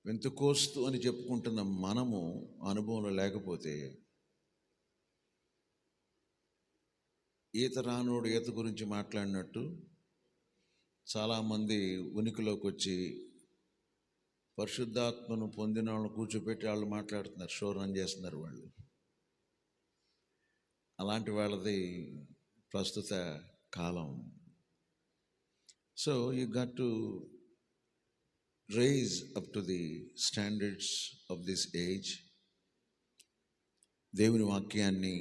Pentecost అని చెప్పుకుంటున్న మనము అనుభవంలో లేకపోతే ఈత రానోడు ఈత గురించి మాట్లాడినట్టు చాలామంది ఉనికిలోకి వచ్చి పరిశుద్ధాత్మను పొందిన వాళ్ళని కూర్చోపెట్టి వాళ్ళు మాట్లాడుతున్నారు, షో రన్ చేస్తున్నారు వాళ్ళు. అలాంటి వాళ్ళది ప్రస్తుత కాలం. So you got to rise up to the standards of this age. దేవుని వాక్యాన్ని,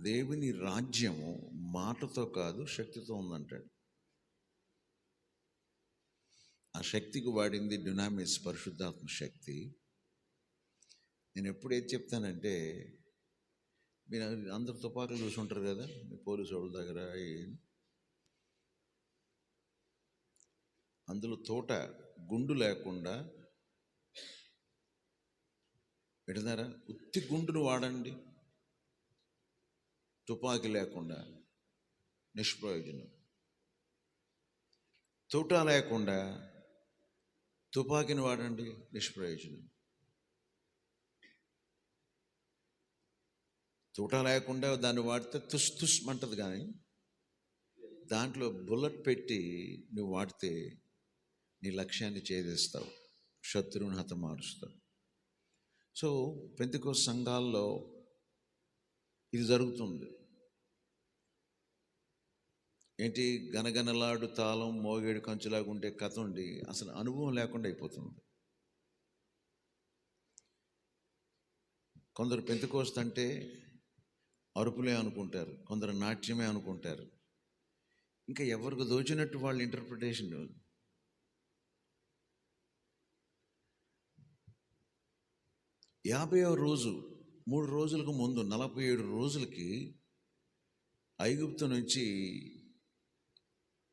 దేవుని రాజ్యము మాటతో కాదు శక్తితో ఉందంటాడు. ఆ శక్తికి వాడింది డ్యునామిస్, పరిశుద్ధాత్మ శక్తి. నేను ఎప్పుడైతే చెప్తానంటే, మీరు అందరు తుపాకులు చూసుంటారు కదా మీ పోలీసు వాళ్ళ దగ్గర, అందులో తోట గుండు లేకుండా పెడతారా? ఉత్తి గుండును వాడండి, తుపాకీ లేకుండా నిష్ప్రయోజనం. తోట లేకుండా తుపాకీని వాడండి, నిష్ప్రయోజనం. తోట లేకుండా దాన్ని వాడితే తుస్ తుస్ అంటది, కానీ దాంట్లో బుల్లెట్ పెట్టి నువ్వు వాడితే నీ లక్ష్యాన్ని ఛేదిస్తావు, శత్రువుని హతమారుస్తావు. సో పెంతెకోస్తు సంఘాల్లో ఇది జరుగుతుంది. ఏంటి, గనగనలాడు తాళం మోగేడు కంచులాగా ఉంటే కథ ఉండి అసలు అనుభవం లేకుండా అయిపోతుంది. కొందరు పెంతెకోస్తు అంటే అరుపులే అనుకుంటారు, కొందరు నాట్యమే అనుకుంటారు. ఇంకా ఎవరికి దోచినట్టు వాళ్ళ ఇంటర్ప్రిటేషన్. 50వ రోజు 3 రోజులకు ముందు 47 రోజులకి ఐగుప్తు నుంచి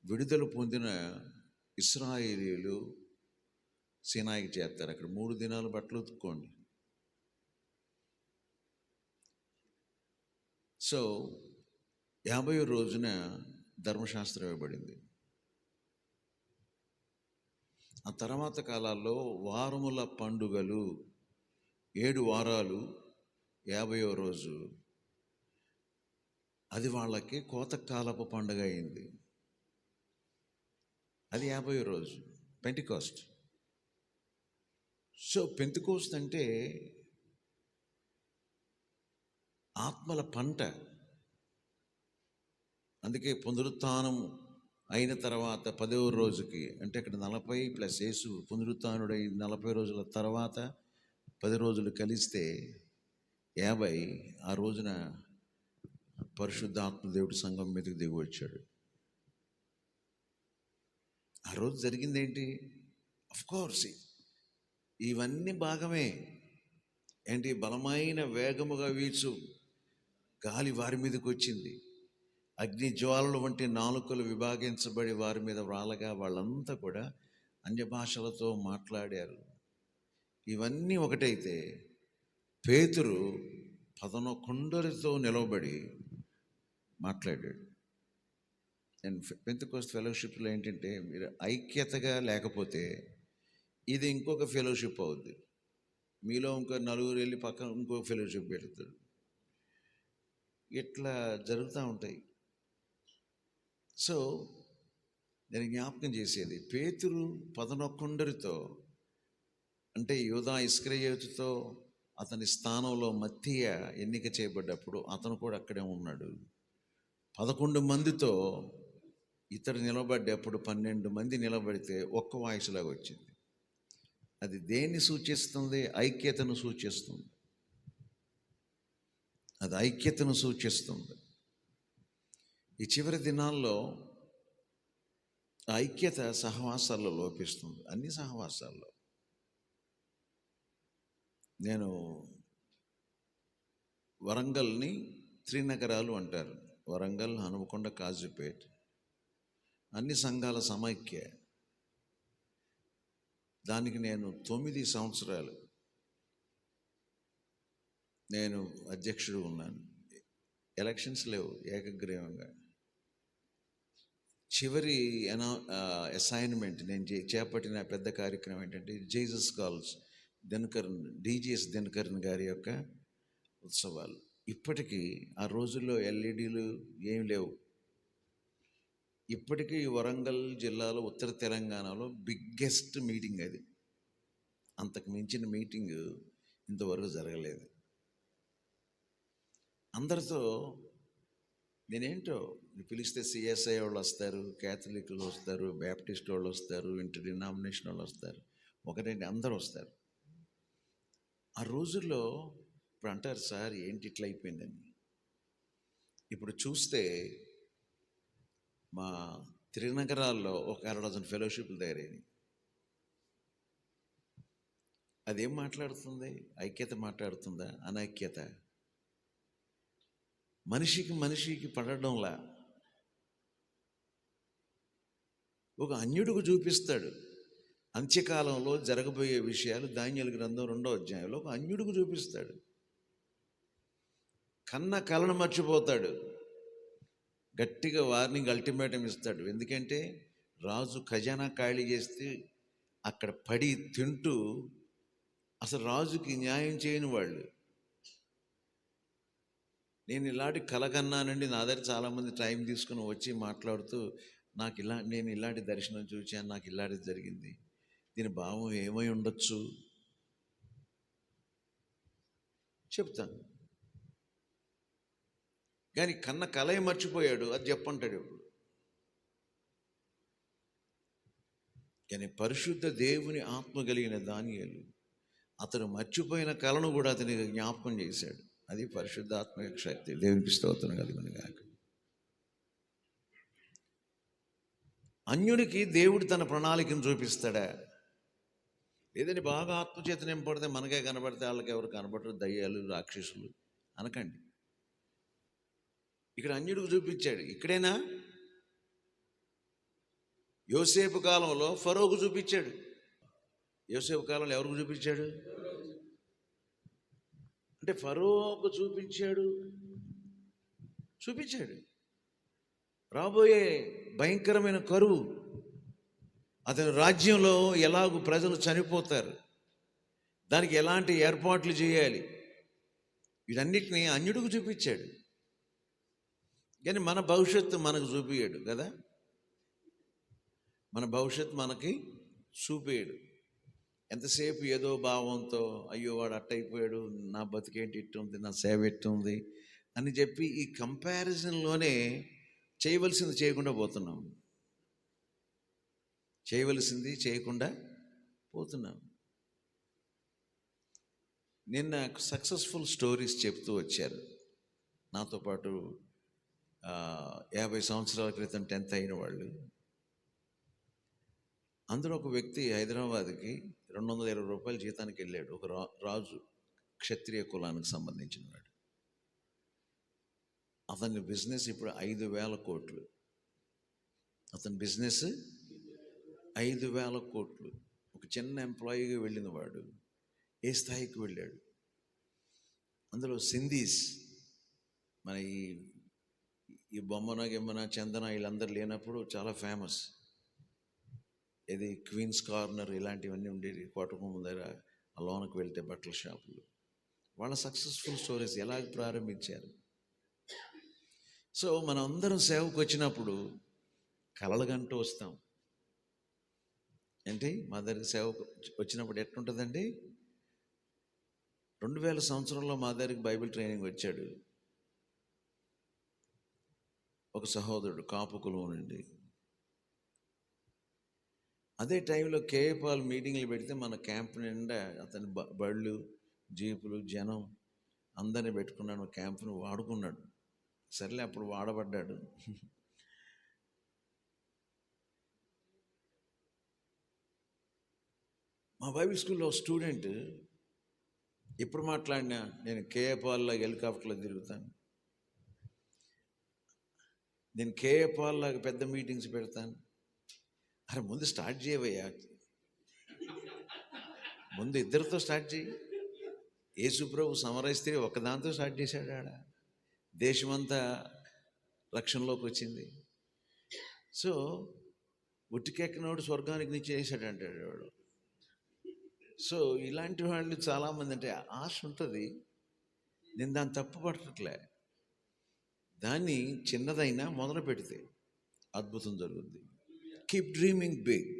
విడుదల పొందిన ఇశ్రాయేలీయులు సీనాయికి చేస్తారు. అక్కడ 3 దినాలు బట్టలు ఉతుక్కోండి. సో 50వ రోజున ధర్మశాస్త్రం ఇవ్వబడింది. ఆ తర్వాత కాలాల్లో వారముల పండుగలు, 7 వారాలు 50వ రోజు అది వాళ్ళకి కోతకాలపు పండుగ అయింది. అది 50వ రోజు పెంటెకోస్ట్. సో పెంటెకోస్ట్ అంటే ఆత్మల పంట. అందుకే పునరుత్థానం అయిన తర్వాత 10వ రోజుకి, అంటే అక్కడ 40 ప్లస్ యేసు పునరుత్థానుడై 40 రోజుల తర్వాత 10 రోజులు కలిస్తే 50. ఆ రోజున పరిశుద్ధాత్మ దేవుడి సంఘం మీదకి దిగి వచ్చాడు. ఆ రోజు జరిగింది ఏంటి? అఫ్కోర్స్ ఇవన్నీ భాగమే. ఏంటి, బలమైన వేగముగా వీచు గాలి వారి మీదకి వచ్చింది, అగ్ని జ్వాలల వంటి నాలుకలు విభాగించబడి వారి మీద రాలగా వాళ్ళంతా కూడా అన్య భాషలతో మాట్లాడారు. ఇవన్నీ ఒకటైతే పేతురు 11 నిలవబడి మాట్లాడాడు. అండ్ పెంతెకోస్తు ఫెలోషిప్లో ఏంటంటే, మీరు ఐక్యతగా లేకపోతే ఇది ఇంకొక ఫెలోషిప్ అవుద్ది. మీలో ఇంకో 4 వెళ్ళి పక్కన ఇంకో ఫెలోషిప్ పెడతాడు. ఇట్లా జరుగుతూ ఉంటాయి. సో నేను జ్ఞాపకం చేసేది, పేతురు 11 అంటే యూదా ఇస్కరియోతుతో అతని స్థానంలో మత్తీయ ఎన్నిక చేయబడ్డప్పుడు అతను కూడా అక్కడే ఉన్నాడు. 11 మందితో ఇతడు నిలబడ్డప్పుడు 12 మంది నిలబడితే ఒక్క వాయిస్లాగా వచ్చింది. అది దేన్ని సూచిస్తుంది? ఐక్యతను సూచిస్తుంది. అది ఐక్యతను సూచిస్తుంది. ఈ చివరి దినాల్లో ఐక్యత సహవాసాల్లో లోపిస్తుంది, అన్ని సహవాసాల్లో. నేను వరంగల్ని 3 నగరాలు అంటారు. వరంగల్, హనుమకొండ, కాజీపేట, అన్ని సంఘాల సమైక్య. దానికి నేను 9 సంవత్సరాలు నేను అధ్యక్షుడు ఉన్నాను. ఎలక్షన్స్ లేవు, ఏకగ్రీవంగా చివరి అసైన్మెంట్ నేను చేపట్టిన పెద్ద కార్యక్రమం ఏంటంటే Jesus calls Dinakaran, DGS Dinakaran గారి యొక్క ఉత్సవాలు. ఇప్పటికీ ఆ రోజుల్లో ఎల్ఈడీలు ఏం లేవు. ఇప్పటికీ వరంగల్ జిల్లాలో ఉత్తర తెలంగాణలో బిగ్గెస్ట్ మీటింగ్ అది. అంతకు మించిన మీటింగ్ ఇంతవరకు జరగలేదు. అందరితో నేనేంటో పిలిస్తే సిఎస్ఐ వాళ్ళు వస్తారు, క్యాథలిక్లు వస్తారు, బ్యాప్టిస్ట్ వాళ్ళు వస్తారు, ఇంటర్ డినామినేషన్ వాళ్ళు వస్తారు, ఒకరేంటి అందరూ వస్తారు. ఆ రోజుల్లో ఇప్పుడు అంటారు, సార్ ఏంటి ఇట్లా అయిపోయిందని. ఇప్పుడు చూస్తే మా త్రినగరాల్లో ఒక 6 ఫెలోషిప్లు తయారైనవి. అదేం మాట్లాడుతుంది? ఐక్యత మాట్లాడుతుందా? అనైక్యత. మనిషికి పడడంలా ఒక అన్యుడికి చూపిస్తాడు. అంత్యకాలంలో జరగబోయే విషయాలు దానియేలు గ్రంథం 2వ అధ్యాయంలో ఒక అన్యుడికి చూపిస్తాడు. కన్న కలను మర్చిపోతాడు. గట్టిగా వార్నింగ్, అల్టిమేటం ఇస్తాడు. ఎందుకంటే రాజు ఖజానా ఖాళీ చేస్తే అక్కడ పడి తింటూ అసలు రాజుకి న్యాయం చేయని వాళ్ళు. నేను ఇలాంటి కలగన్నానండి. నా దగ్గర చాలామంది టైం తీసుకుని వచ్చి మాట్లాడుతూ నేను ఇలాంటి దర్శనం చూశాను, నాకు ఇలాంటి జరిగింది, దీని భావం ఏమై ఉండొచ్చు చెప్తాను. కానీ కన్న కలయి మర్చిపోయాడు, అది చెప్పంటాడు ఇప్పుడు. కానీ పరిశుద్ధ దేవుని ఆత్మ కలిగిన దానియేలు అతను మర్చిపోయిన కలను కూడా అతనికి జ్ఞాపకం చేశాడు. అది పరిశుద్ధాత్మ యొక్క శక్తి. దేవునికి స్తోత్రం కలుగును గాక. అన్యుడికి దేవుడు తన ప్రణాళికను చూపిస్తాడా? లేదని బాగా ఆత్మచేత నింపడితే మనకే కనబడితే వాళ్ళకి ఎవరు కనబడరు, దయ్యాలు, రాక్షసులు అనకండి. ఇక్కడ అన్యుడికి చూపించాడు. ఇక్కడైనా యోసేపు కాలంలో ఫరోకు చూపించాడు. యోసేపు కాలంలో ఎవరికి చూపించాడు? అంటే ఫరోకు చూపించాడు. రాబోయే భయంకరమైన కరువు, అతని రాజ్యంలో ఎలాగూ ప్రజలు చనిపోతారు, దానికి ఎలాంటి ఏర్పాట్లు చేయాలి, వీటన్నిటినీ అన్యుడికి చూపించాడు. కానీ మన భవిష్యత్తు మనకు చూపించాడు కదా. మన భవిష్యత్తు మనకి చూపేయడు. ఎంతసేపు ఏదో భావంతో, అయ్యో వాడు అట్టయిపోయాడు, నా బతికేంటి ఇట్టుంది, నా సేవ ఎట్టుంది అని చెప్పి ఈ కంపారిజన్లోనే చేయవలసింది చేయకుండా పోతున్నాం. చేయకుండా పోతున్నాం. నిన్న సక్సెస్ఫుల్ స్టోరీస్ చెప్తూ వచ్చారు నాతో పాటు. 50 సంవత్సరాల క్రితం 10th అయిన వాళ్ళు. అందులో ఒక వ్యక్తి హైదరాబాద్కి 220 రూపాయల జీతానికి వెళ్ళాడు. ఒక రాజు, క్షత్రియ కులానికి సంబంధించిన వాడు. అతని బిజినెస్ ఇప్పుడు 5,000 కోట్లు. అతని బిజినెస్ 5,000 కోట్లు. ఒక చిన్న ఎంప్లాయీగా వెళ్ళిన వాడు ఏ స్థాయికి వెళ్ళాడు. అందులో సింధీస్, మన ఈ బొమ్మన చందన వీళ్ళందరూ లేనప్పుడు చాలా ఫేమస్. ఇది క్వీన్స్ కార్నర్ ఇలాంటివన్నీ ఉండేవి కోటకొమ్మ దగ్గర. ఆ లోనకు వెళ్తే బట్టల షాపులు. వాళ్ళ సక్సెస్ఫుల్ స్టోరీస్ ఎలాగ ప్రారంభించారు. సో మనం అందరం సేవకు వచ్చినప్పుడు కలలుగంటూ వస్తాం. ఏంటి మా దగ్గరికి సేవకు వచ్చినప్పుడు ఎట్లుంటుందండి? 2000 సంవత్సరంలో మా దగ్గరికి బైబిల్ ట్రైనింగ్ వచ్చాడు ఒక సహోదరుడు, కాపు కులం నుండి. అదే టైంలో కేఏపాల్ మీటింగ్లు పెడితే మన క్యాంప్ నిండా అతని బళ్ళు, జీపులు, జనం అందరినీ పెట్టుకున్నాడు. క్యాంపును వాడుకున్నాడు. సర్లే, అప్పుడు వాడబడ్డాడు. మా బైబిల్ స్కూల్లో స్టూడెంట్ ఎప్పుడు మాట్లాడినా నేను కేఏపాల్లాగా హెలికాప్టర్లో తిరుగుతాను, నేను కేఏపాల్లాగా పెద్ద మీటింగ్స్ పెడతాను. అరే ముందు స్టార్ట్ చేయవయ్యా, ముందు ఇద్దరితో స్టార్ట్ చేయి. యేసుప్రభు సమరస్త్రీ ఒకదాంతో స్టార్ట్ చేశాడు. ఆడ దేశమంతా రక్షణలోకి వచ్చింది. సో ఉట్టికెక్కినోడు స్వర్గానికి నిచ్చేసాడు అంటాడు వాడు. సో ఇలాంటి వాళ్ళు చాలామంది, అంటే ఆశ ఉంటుంది, నేను దాన్ని తప్పు పట్టట్లే. దాన్ని చిన్నదైనా మొదలు పెడితే అద్భుతం జరుగుద్ది. Keep dreaming big.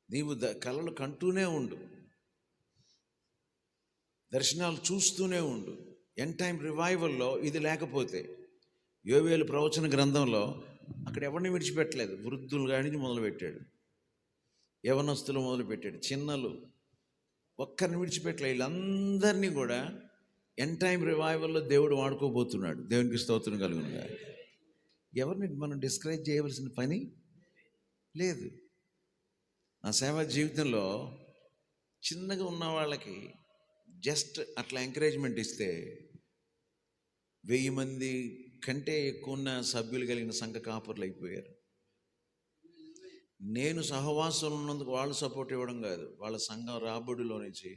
నీవు కలలు కంటూనే ఉండు, దర్శనాలు చూస్తూనే ఉండు. ఎండ్ టైం రివైవల్లో ఇది లేకపోతే, యోవేలు ప్రవచన గ్రంథంలో అక్కడ ఎవరిని విడిచిపెట్టలేదు. వృద్ధులు కాడి మొదలుపెట్టాడు, యవనస్తులు మొదలుపెట్టాడు, చిన్నలు, ఒక్కరిని విడిచిపెట్టలేదు. వీళ్ళందరినీ కూడా ఎండ్ టైం రివైవల్లో దేవుడు వాడుకోబోతున్నాడు. దేవునికి స్తోత్రం కలుగునుగా. ఎవరిని మనం డిస్కరేజ్ చేయవలసిన పని లేదు. నా సేవా జీవితంలో చిన్నగా ఉన్న వాళ్ళకి జస్ట్ అట్లా ఎంకరేజ్మెంట్ ఇస్తే 1000 మంది కంటే ఎక్కువ ఉన్న సభ్యులు కలిగిన సంఘ కాపర్లు అయిపోయారు. నేను సహవాసం ఉన్నందుకు వాళ్ళు సపోర్ట్ ఇవ్వడం కాదు, వాళ్ళ సంఘం రాబడిలో నుంచి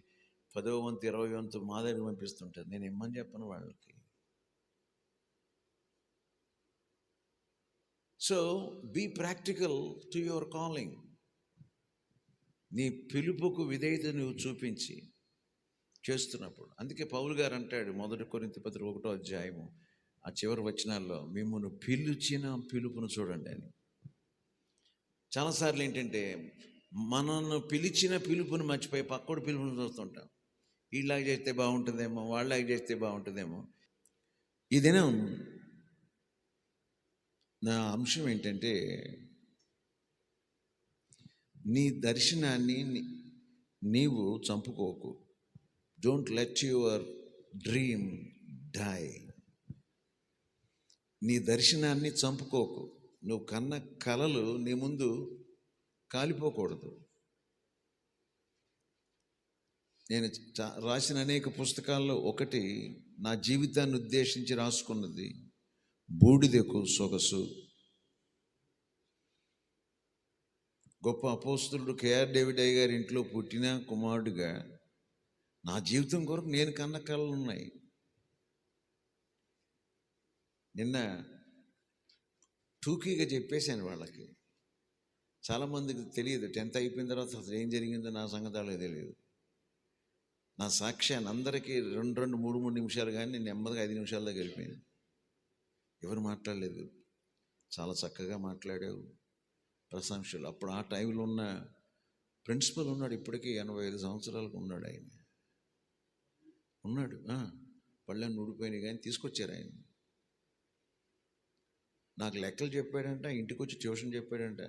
10వ వంతు 20వ వంతు మా దగ్గర పంపిస్తుంటారు. నేను ఇమ్మని చెప్పను వాళ్ళకి. So be practical to your calling. నీ పిలుపుకు విధేయత నువ్వు చూపించి చేస్తున్నప్పుడు. అందుకే పౌలు గారు అంటాడు 1 కొరింథీ పత్రిక 1వ అధ్యాయము ఆ చివరి వచనాల్లో, మిమ్మును పిలిచిన పిలుపును చూడండి అని. చాలాసార్లు ఏంటంటే మనల్ని పిలిచిన పిలుపుని మర్చిపోయి పక్కోడు పిలుపుని చూస్తుంటాం. వీళ్ళలాగా చేస్తే బాగుంటుందేమో, వాళ్ళలాగా చేస్తే బాగుంటుందేమో. ఈ దినం నా అంశం ఏంటంటే, నీ దర్శనాన్ని నీవు చంపుకోకు. Don't let your dream die. నీ దర్శనాన్ని చంపుకోకు. నువ్వు కన్న కలలు నీ ముందు కాలిపోకూడదు. నేను రాసిన అనేక పుస్తకాల్లో ఒకటి, నా జీవితాన్ని ఉద్దేశించి రాసుకున్నది, బూడిదకు సొగసు. గొప్ప అపోస్తలుడు కేఆర్ డేవిడ్ అయ్య గారి ఇంట్లో పుట్టిన కుమారుడిగా నా జీవితం కొరకు నేను కన్న కలలు ఉన్నాయి. నిన్న టూకీగా చెప్పేశాను వాళ్ళకి. చాలామందికి తెలియదు, 10th అయిపోయిన తర్వాత అసలు ఏం జరిగిందో నా సంగతాలకు తెలియదు. నా సాక్ష్యాన్ని అందరికీ 2 3 నిమిషాలు, కానీ నేను నెమ్మదిగా 5 నిమిషాల దాకా వెళ్ళిపోయాను. ఎవరు మాట్లాడలేదు. చాలా చక్కగా మాట్లాడావు, ప్రశంసలు. అప్పుడు ఆ టైంలో ఉన్న ప్రిన్సిపల్ ఉన్నాడు, ఇప్పటికీ 85 సంవత్సరాలకు ఉన్నాడు. ఆయన ఉన్నాడు, పళ్ళని ఊడిపోయినాయి కానీ తీసుకొచ్చారు ఆయన. నాకు లెక్కలు చెప్పాడంట, ఇంటికి వచ్చి ట్యూషన్ చెప్పాడంట.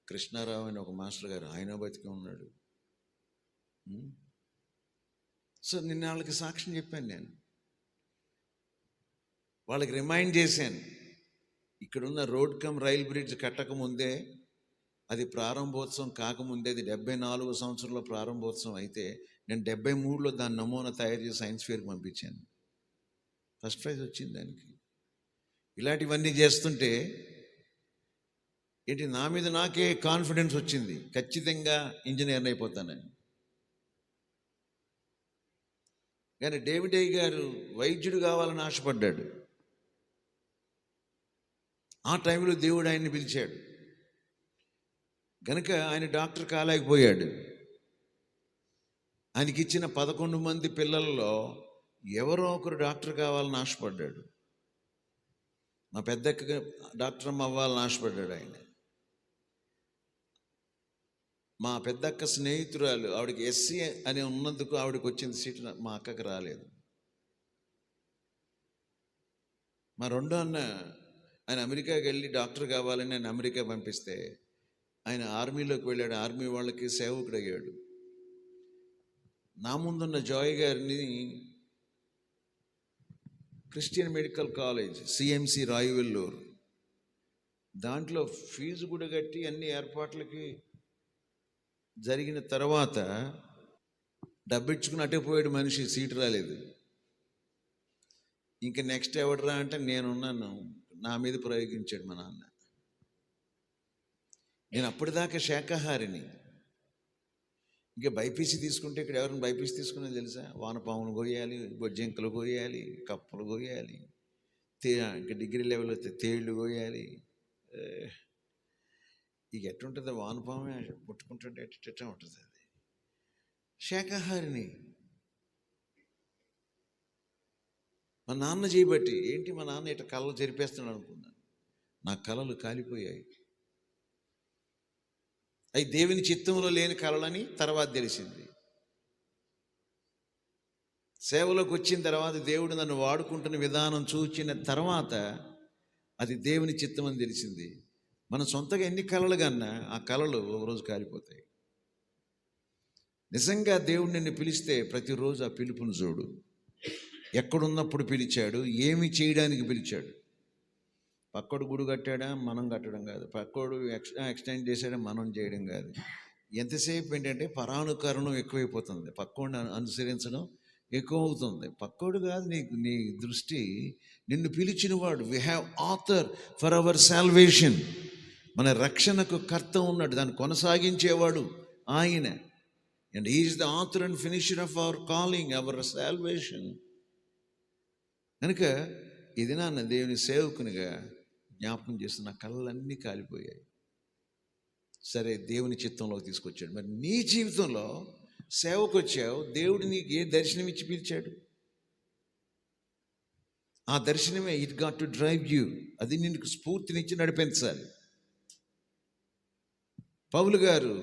కృష్ణారావు అని ఒక మాస్టర్ గారు, ఆయన బతికే ఉన్నాడు. సో నిన్న వాళ్ళకి సాక్ష్యం చెప్పాను. నేను వాళ్ళకి రిమైండ్ చేశాను, ఇక్కడున్న రోడ్ కమ్ రైల్ బ్రిడ్జ్ కట్టకముందే, అది ప్రారంభోత్సవం కాకముందే, అది 74వ సంవత్సరంలో ప్రారంభోత్సవం అయితే, నేను 73లో దాని నమూనా తయారు చేసి సైన్స్ ఫేర్కి పంపించాను. ఫస్ట్ ప్రైజ్ వచ్చింది దానికి. ఇలాంటివన్నీ చేస్తుంటే ఏంటి, నా మీద నాకే కాన్ఫిడెన్స్ వచ్చింది, ఖచ్చితంగా ఇంజనీర్ని అయిపోతానని. కానీ డేవిడ్ అయ్య గారు వైద్యుడు కావాలని ఆశపడ్డాడు. ఆ టైంలో దేవుడు ఆయన్ని పిలిచాడు కనుక ఆయన డాక్టర్ కాలేకపోయాడు. ఆయనకి ఇచ్చిన 11 మంది పిల్లల్లో ఎవరో ఒకరు డాక్టర్ కావాలని ఆశపడ్డాడు. మా పెద్దక్క డాక్టర్ అమ్మ అవ్వాలని ఆశపడ్డాడు ఆయన. మా పెద్దక్క స్నేహితురాలు, ఆవిడకి ఎస్సీ అని ఉన్నందుకు ఆవిడకి వచ్చింది సీటు, మా అక్కకి రాలేదు. మా రెండో అన్న, ఆయన అమెరికాకి వెళ్ళి డాక్టర్ కావాలని ఆయన అమెరికా పంపిస్తే ఆయన ఆర్మీలోకి వెళ్ళాడు. ఆర్మీ వాళ్ళకి సేవకుడు అయ్యాడు. నా ముందున్న జాయ్ గారిని Christian medical college CMC Rayavellore, దాంట్లో ఫీజు కూడా కట్టి అన్ని ఏర్పాట్లకి జరిగిన తర్వాత డబ్బిచ్చుకుని అటే పోయాడు మనిషి, సీటు రాలేదు. ఇంకా నెక్స్ట్ ఎవడరా అంటే నేనున్నాను, నా మీద ప్రయోగించాడు మా నాన్న. నేను అప్పటిదాకా శాకాహారిని. ఇంకా బైపీసీ తీసుకుంటే ఇక్కడ ఎవరైనా బైపీసీ తీసుకునేది తెలుసా? వానపాములు కోయాలి, బొజ్జంకలు కోయాలి, కప్పలు కోయాలి, ఇంకా డిగ్రీ లెవెల్ వస్తే తేళ్ళు కోయాలి, ఇక ఎట్టుంటుంది, వానపామే పుట్టుకుంటుంటే ఎట్ట ఉంటుంది అది. శాకాహారిని మా నాన్న చేయబట్టి ఏంటి మా నాన్న ఇట్లా కళలు చెరిపేస్తున్నాడు అనుకున్నాను. నా కళలు కాలిపోయాయి. అవి దేవుని చిత్తంలో లేని కళలని తర్వాత తెలిసింది. సేవలోకి వచ్చిన తర్వాత దేవుడు నన్ను వాడుకుంటున్న విధానం చూచిన తర్వాత అది దేవుని చిత్తం అని తెలిసింది. మనం సొంతగా ఎన్ని కళలు కన్నా ఆ కళలు ఒకరోజు కాలిపోతాయి. నిజంగా దేవుడు నిన్ను పిలిస్తే ప్రతిరోజు ఆ పిలుపును చూడు. ఎక్కడున్నప్పుడు పిలిచాడు, ఏమి చేయడానికి పిలిచాడు. పక్కోడు గుడి కట్టాడా, మనం కట్టడం కాదు. పక్కోడు ఎక్స్టెండ్ చేసాడా, మనం చేయడం కాదు. ఎంతసేపు ఏంటంటే పరానుకరణం ఎక్కువైపోతుంది, పక్కోడిని అనుసరించడం ఎక్కువ అవుతుంది. పక్కోడు కాదు నీ దృష్టి, నిన్ను పిలిచిన వాడు. We have author for our salvation. మన రక్షణకు కర్త ఉన్నాడు, దాన్ని కొనసాగించేవాడు ఆయన. And he is the author and finisher of our calling, our salvation. కనుక ఇది నాన్న దేవుని సేవకునిగా జ్ఞాపకం చేస్తున్న కళ్ళన్నీ కాలిపోయాయి. సరే, దేవుని చిత్తంలోకి తీసుకొచ్చాడు. మరి నీ జీవితంలో సేవకు వచ్చావు, దేవుడు నీకు ఏ దర్శనం ఇచ్చి పిలిచాడు? ఆ దర్శనమే it got to drive you. అది నిన్ను స్ఫూర్తినిచ్చి నడిపించాలి. పౌలు గారు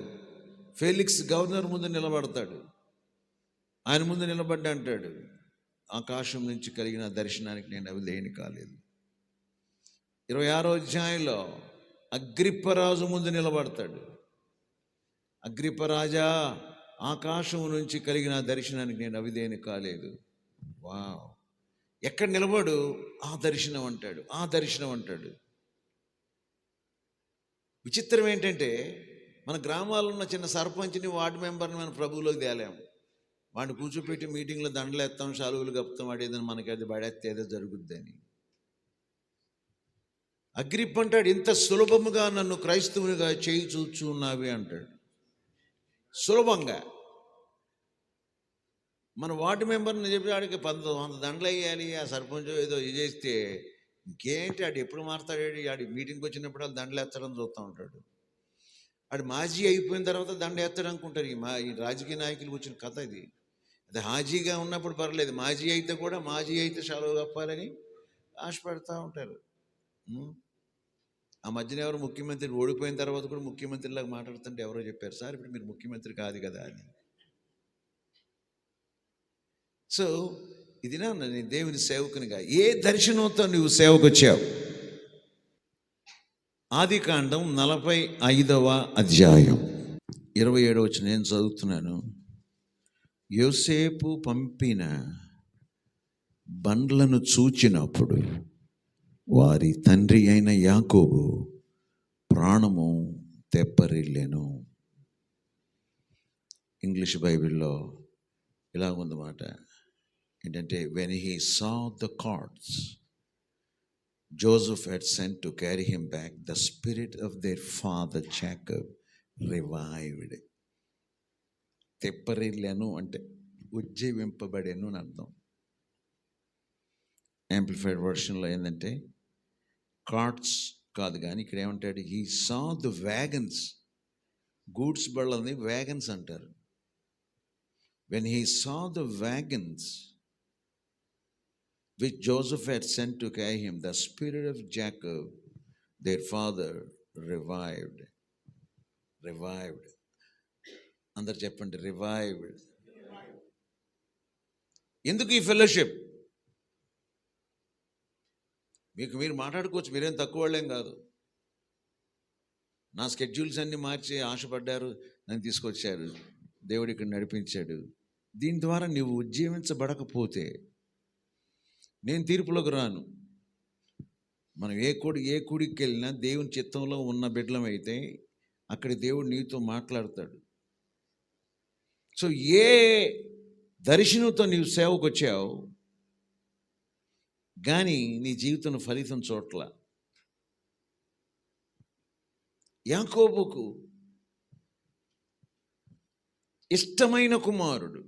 ఫెలిక్స్ గవర్నర్ ముందు నిలబడతాడు. ఆయన ముందు నిలబడ్డా అంటాడు, ఆకాశం నుంచి కలిగిన దర్శనానికి నేను అవిధేయుని కాలేదు. 26వ అధ్యాయంలో అగ్రిప్పరాజు ముందు నిలబడతాడు. అగ్రిప్పరాజా, ఆకాశం నుంచి కలిగిన దర్శనానికి నేను అవిధేయుని కాలేదు. వావ్, ఎక్కడ నిలబడు, ఆ దర్శనం అంటాడు, ఆ దర్శనం అంటాడు. విచిత్రం ఏంటంటే, మన గ్రామాల్లో ఉన్న చిన్న సర్పంచ్ని, వార్డు మెంబర్ని మనం ప్రభువులోకి తేలేము. వాడిని కూర్చోపెట్టి మీటింగ్లో దండలు ఎత్తాం, శాలువులు కప్పుతాం, వాడేదని మనకి అది పడేస్తే ఏదో జరుగుద్దని. అగ్రిప్ప అంటాడు, ఇంత సులభముగా నన్ను క్రైస్తవునిగా చేయి చూచున్నావి అంటాడు. సులభంగా మన వార్డు మెంబర్ని చెప్పి ఆడికి 100 దండలు వేయాలి, ఆ సర్పంచ్ ఏదో ఇది చేస్తే ఇంకేంటి, ఆడు ఎప్పుడు మారుతాడు? ఆడి మీటింగ్కి వచ్చినప్పుడు వాళ్ళు దండలు ఎత్తడం చూస్తూ ఉంటాడు. ఆడు మాజీ అయిపోయిన తర్వాత దండ ఎత్తడం అనుకుంటారు. ఈ రాజకీయ నాయకులు వచ్చిన కథ ఇది. అది హాజీగా ఉన్నప్పుడు పర్లేదు, మాజీ అయితే సెలవు కప్పాలని ఆశపడతా ఉంటారు. ఆ మధ్యన ఎవరు ముఖ్యమంత్రి ఓడిపోయిన తర్వాత కూడా ముఖ్యమంత్రిలాగా మాట్లాడుతుంటే ఎవరో చెప్పారు, సార్ ఇప్పుడు మీరు ముఖ్యమంత్రి కాదు కదా అని. సో ఇది నా దేవుని సేవకునిగా ఏ దర్శనంతో నువ్వు సేవకు వచ్చావు? ఆదికాండం 45వ అధ్యాయం 27వ వచనం నేను చదువుతున్నాను. యోసేపు పంపిన బండ్లను చూచినప్పుడు వారి తండ్రి అయిన యాకోబు ప్రాణము తెప్పరిల్లెను. ఇంగ్లీష్ బైబిల్లో ఇలా ఉందన్నమాట, ఏంటంటే, when he saw the carts Joseph had sent to carry him back, the spirit of their father Jacob revived. తెప్పరిల్లెను అంటే ఉజ్జీవింపబడెను అని అర్థం. యాంప్లిఫైడ్ వర్షన్లో ఏంటంటే కార్ట్స్ కాదు, కానీ ఇక్కడ ఏమంటాడు, he saw the wagons. Goods బళ్ళని వ్యాగన్స్ అంటారు. When he saw the wagons which Joseph had sent to carry him, the spirit of Jacob, their father, revived. అందరు చెప్పండి, రివైవ్డ్. ఎందుకు ఈ ఫెలోషిప్? మీరు మాట్లాడుకోవచ్చు, మీరేం తక్కువ వాళ్ళేం కాదు. నా స్కెడ్యూల్స్ అన్నీ మార్చి ఆశపడ్డారు, నన్ను తీసుకొచ్చారు, దేవుడు ఇక్కడ నడిపించాడు. దీని ద్వారా నీవు ఉజ్జీవించబడకపోతే నేను తీర్పులోకి రాను. మనం ఏ కూడికి వెళ్ళినా దేవుని చిత్తంలో ఉన్న బిడ్డలమైతే అక్కడ దేవుడు నీతో మాట్లాడతాడు. సో ఏ దర్శనంతో నీవు సేవకు వచ్చావు కానీ నీ జీవితంలో ఫలితం చూడట్ల. యాకోబుకు ఇష్టమైన కుమారుడు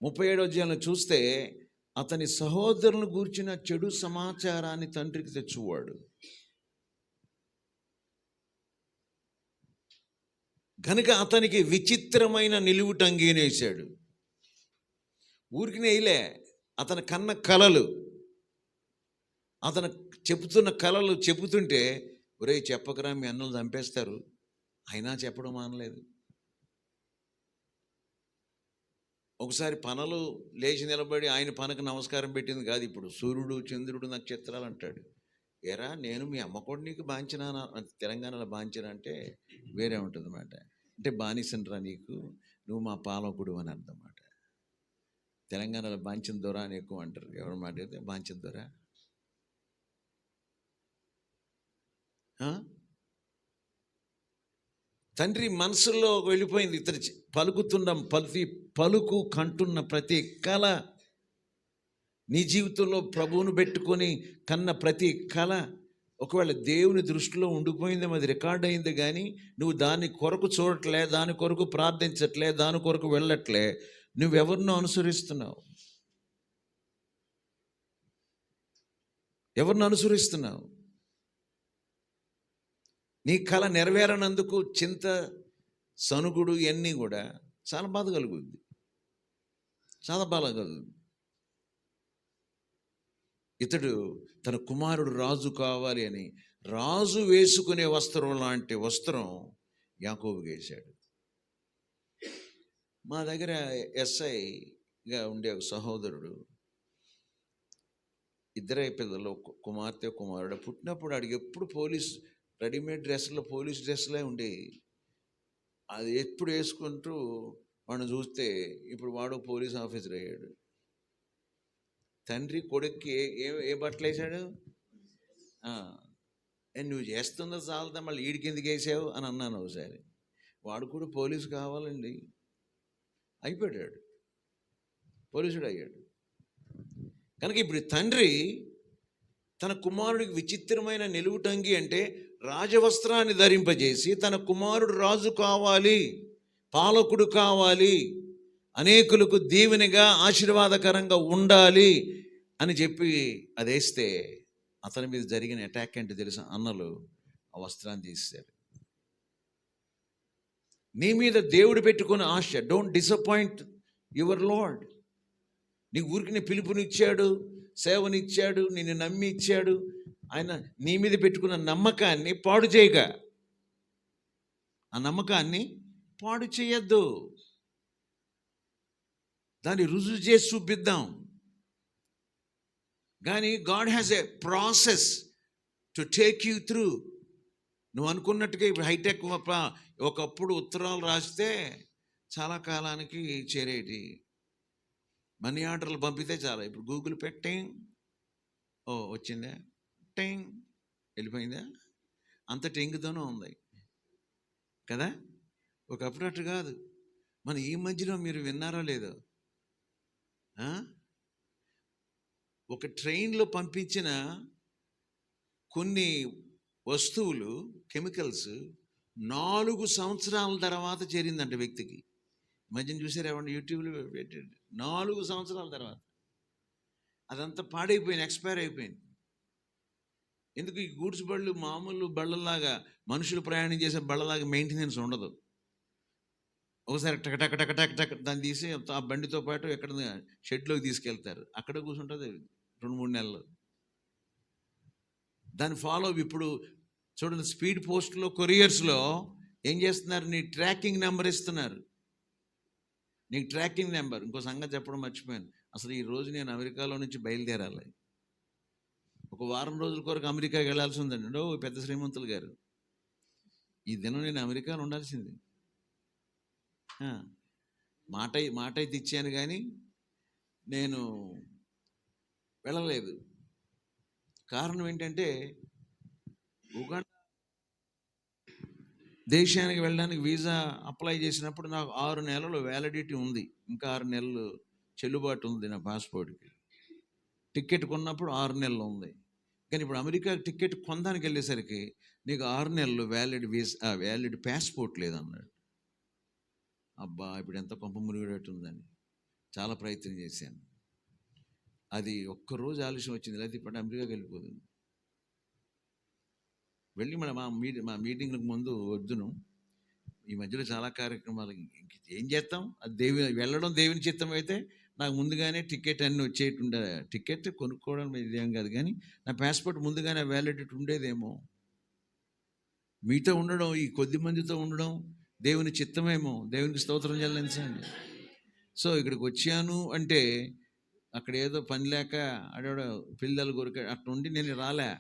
37వ అధ్యాయంలో చూస్తే అతని సహోదరులను గూర్చిన చెడు సమాచారాన్ని తండ్రికి తెచ్చువాడు. కనుక అతనికి విచిత్రమైన నిలువుటంగీనేశాడు. ఊరికి వేయలే, అతని కన్న కలలు, అతను చెబుతున్న కలలు చెబుతుంటే, ఒరేయ్ చెప్పకరా మీ అన్నలు చంపేస్తారు, అయినా చెప్పడం మానలేదు. ఒకసారి పనలు లేచి నిలబడి ఆయన పనకు నమస్కారం పెట్టింది కాదు, ఇప్పుడు సూర్యుడు చంద్రుడు నక్షత్రాలు అంటాడు. ఎరా నేను మీ అమ్మ కూడా నీకు బాంచినా, తెలంగాణలో బాంచిన అంటే వేరే ఉంటుంది అన్నమాట. అంటే బానిసనరా నీకు, నువ్వు మా పాలకుడు అని అర్థమాట. తెలంగాణలో బాంచిన దొర అని ఎక్కువ అంటారు. ఎవరు మాట్లాడితే బాంచిన దొర. తండ్రి మనసులో వెళ్ళిపోయింది. ఇతరు పలుకుతున్న పలుకు కంటున్న ప్రతి కళ, నీ జీవితంలో ప్రభువును పెట్టుకొని కన్న ప్రతి కళ ఒకవేళ దేవుని దృష్టిలో ఉండిపోయిందేమో, అది రికార్డ్ అయింది, కానీ నువ్వు దాని కొరకు చూడట్లే, దాని కొరకు ప్రార్థించట్లే, దాని కొరకు వెళ్ళట్లే, నువ్వెవరినో అనుసరిస్తున్నావు. ఎవరిని అనుసరిస్తున్నావు? నీ కళ నెరవేరనందుకు చింత, సనుగుడు ఇవన్నీ కూడా చాలా బాధ కలుగుద్ది, చాలా బాధ కలుగుద్ది. ఇతడు తన కుమారుడు రాజు కావాలి అని రాజు వేసుకునే వస్త్రం లాంటి వస్త్రం యాకోబుకి వేశాడు. మా దగ్గర ఎస్ఐగా ఉండే ఒక సహోదరుడు, ఇద్దరే పిల్లలు, కుమార్తె కుమారుడు. పుట్టినప్పుడు అడిగి ఎప్పుడు పోలీస్ రెడీమేడ్ డ్రెస్సులో, పోలీస్ డ్రెస్సులే ఉండేవి. అది ఎప్పుడు వేసుకుంటూ వాడిని చూస్తే ఇప్పుడు వాడు పోలీస్ ఆఫీసర్ అయ్యాడు. తండ్రి కొడుక్కి ఏ బట్టలు వేసాడు? నువ్వు చేస్తుందో చాలదా, మళ్ళీ వీడికి ఎందుకు వేసావు అని అన్నాను ఒకసారి. వాడు కూడా పోలీసు కావాలండి, అయిపోయాడు, పోలీసుడు అయ్యాడు. కనుక ఇప్పుడు తండ్రి తన కుమారుడికి విచిత్రమైన నిలువుటంగి అంటే రాజవస్త్రాన్ని ధరింపజేసి, తన కుమారుడు రాజు కావాలి, పాలకుడు కావాలి, అనేకులకు దీవెనగా ఆశీర్వాదకరంగా ఉండాలి అని చెప్పి అది వేస్తే, అతని మీద జరిగిన అటాక్ అంటే తెలుసా? అన్నలు ఆ వస్త్రాన్ని తీశారు. నీ మీద దేవుడు పెట్టుకున్న ఆశ, డోంట్ డిసప్పాయింట్ యువర్ లార్డ్. నీ ఊరికి పిలుపునిచ్చాడు, సేవనిచ్చాడు, నిన్ను నమ్మి ఇచ్చాడు. ఆయన నీ మీద పెట్టుకున్న నమ్మకాన్ని పాడు చేయక, ఆ నమ్మకాన్ని పాడు చేయొద్దు, దాన్ని రుజువు చేసి చూపిద్దాం. కానీ God has a process to take you through. నువ్వు అనుకున్నట్టుగా ఇప్పుడు హైటెక్, ఒకప్పుడు ఉత్తరాలు రాస్తే చాలా కాలానికి చేరేటి, మనీ ఆర్డర్లు పంపితే చాలా. ఇప్పుడు గూగుల్ పెట్టి వచ్చిందా, టెంగ్ వెళ్ళిపోయిందా, అంత టెంగుతోనే ఉంది కదా. ఒకప్పుడు అట్టు కాదు. మన ఈ మధ్యలో మీరు విన్నారో లేదో, ఒక ట్రైన్లో పంపించిన కొన్ని వస్తువులు, కెమికల్స్ 4 సంవత్సరాల తర్వాత చేరిందంట వ్యక్తికి. మధ్యన చూసారు ఏమన్నా యూట్యూబ్లో పెట్టాడు, 4 సంవత్సరాల తర్వాత అదంతా పాడైపోయింది, ఎక్స్పైర్ అయిపోయింది. ఎందుకు? ఈ గూడ్స్ బళ్ళు మామూలు బళ్ళలాగా, మనుషులు ప్రయాణం చేసే బళ్ళలాగా మెయింటెనెన్స్ ఉండదు. ఒకసారి టక్ టక్ టక్ టక్ టక్ దాన్ని తీసి ఆ బండితో పాటు ఎక్కడ షెడ్లోకి తీసుకెళ్తారు, అక్కడ కూర్చుంటుంది 2-3 నెలలు. దాన్ని ఫాలో. ఇప్పుడు చూడండి, స్పీడ్ పోస్ట్లో, కొరియర్స్లో ఏం చేస్తున్నారు, నీ ట్రాకింగ్ నెంబర్ ఇస్తున్నారు. నీకు ట్రాకింగ్ నెంబర్. ఇంకో సంగతి చెప్పడం మర్చిపోయాను, అసలు ఈ రోజు నేను అమెరికాలో నుంచి బయలుదేరాలి. ఒక వారం రోజుల కొరకు అమెరికాకి వెళ్ళాల్సి ఉందండి. పెద్ద శ్రీమంతులు గారు, ఈ దినం నేను అమెరికాలో ఉండాల్సింది. మాట అయితే ఇచ్చాను, కానీ నేను వెళ్ళలేదు. కారణం ఏంటంటే, ఉగాండా దేశానికి వెళ్ళడానికి వీసా అప్లై చేసినప్పుడు నాకు 6 నెలలు వ్యాలిడిటీ ఉంది, ఇంకా 6 నెలలు చెల్లుబాటు ఉంది నా పాస్పోర్ట్కి. టికెట్ కొన్నప్పుడు 6 నెలలు ఉంది, కానీ ఇప్పుడు అమెరికా టికెట్ కొనడానికి వెళ్ళేసరికి నీకు 6 నెలలు వ్యాలిడ్ పాస్పోర్ట్ లేదన్నాడు. అబ్బా, ఇప్పుడు ఎంత కొంప మునిగేటట్టుందని చాలా ప్రయత్నం చేశాను. అది ఒక్కరోజు ఆలస్యం వచ్చింది, లేకపోతే ఇప్పుడు అమెరికాకి వెళ్ళిపోతుంది. వెళ్ళి మా మీటింగ్లకు ముందు వద్దును, ఈ మధ్యలో చాలా కార్యక్రమాలు ఏం చేస్తాం, అది వెళ్ళడం దేవుని చిత్తం అయితే నాకు ముందుగానే టికెట్ అన్నీ వచ్చేటుండే. టికెట్ కొనుక్కోవడం ఇదేం కాదు, కానీ నా పాస్పోర్ట్ ముందుగానే వ్యాలిడిటీ ఉండేదేమో. మీతో ఉండడం, ఈ కొద్ది మందితో ఉండడం దేవుని చిత్తమేమో. దేవునికి స్తోత్రం చెల్లించండి. సో ఇక్కడికి వచ్చాను అంటే అక్కడ ఏదో పని లేక ఆడవాడు పిల్లలు కొరిక అట్లా ఉండి నేను రాలే.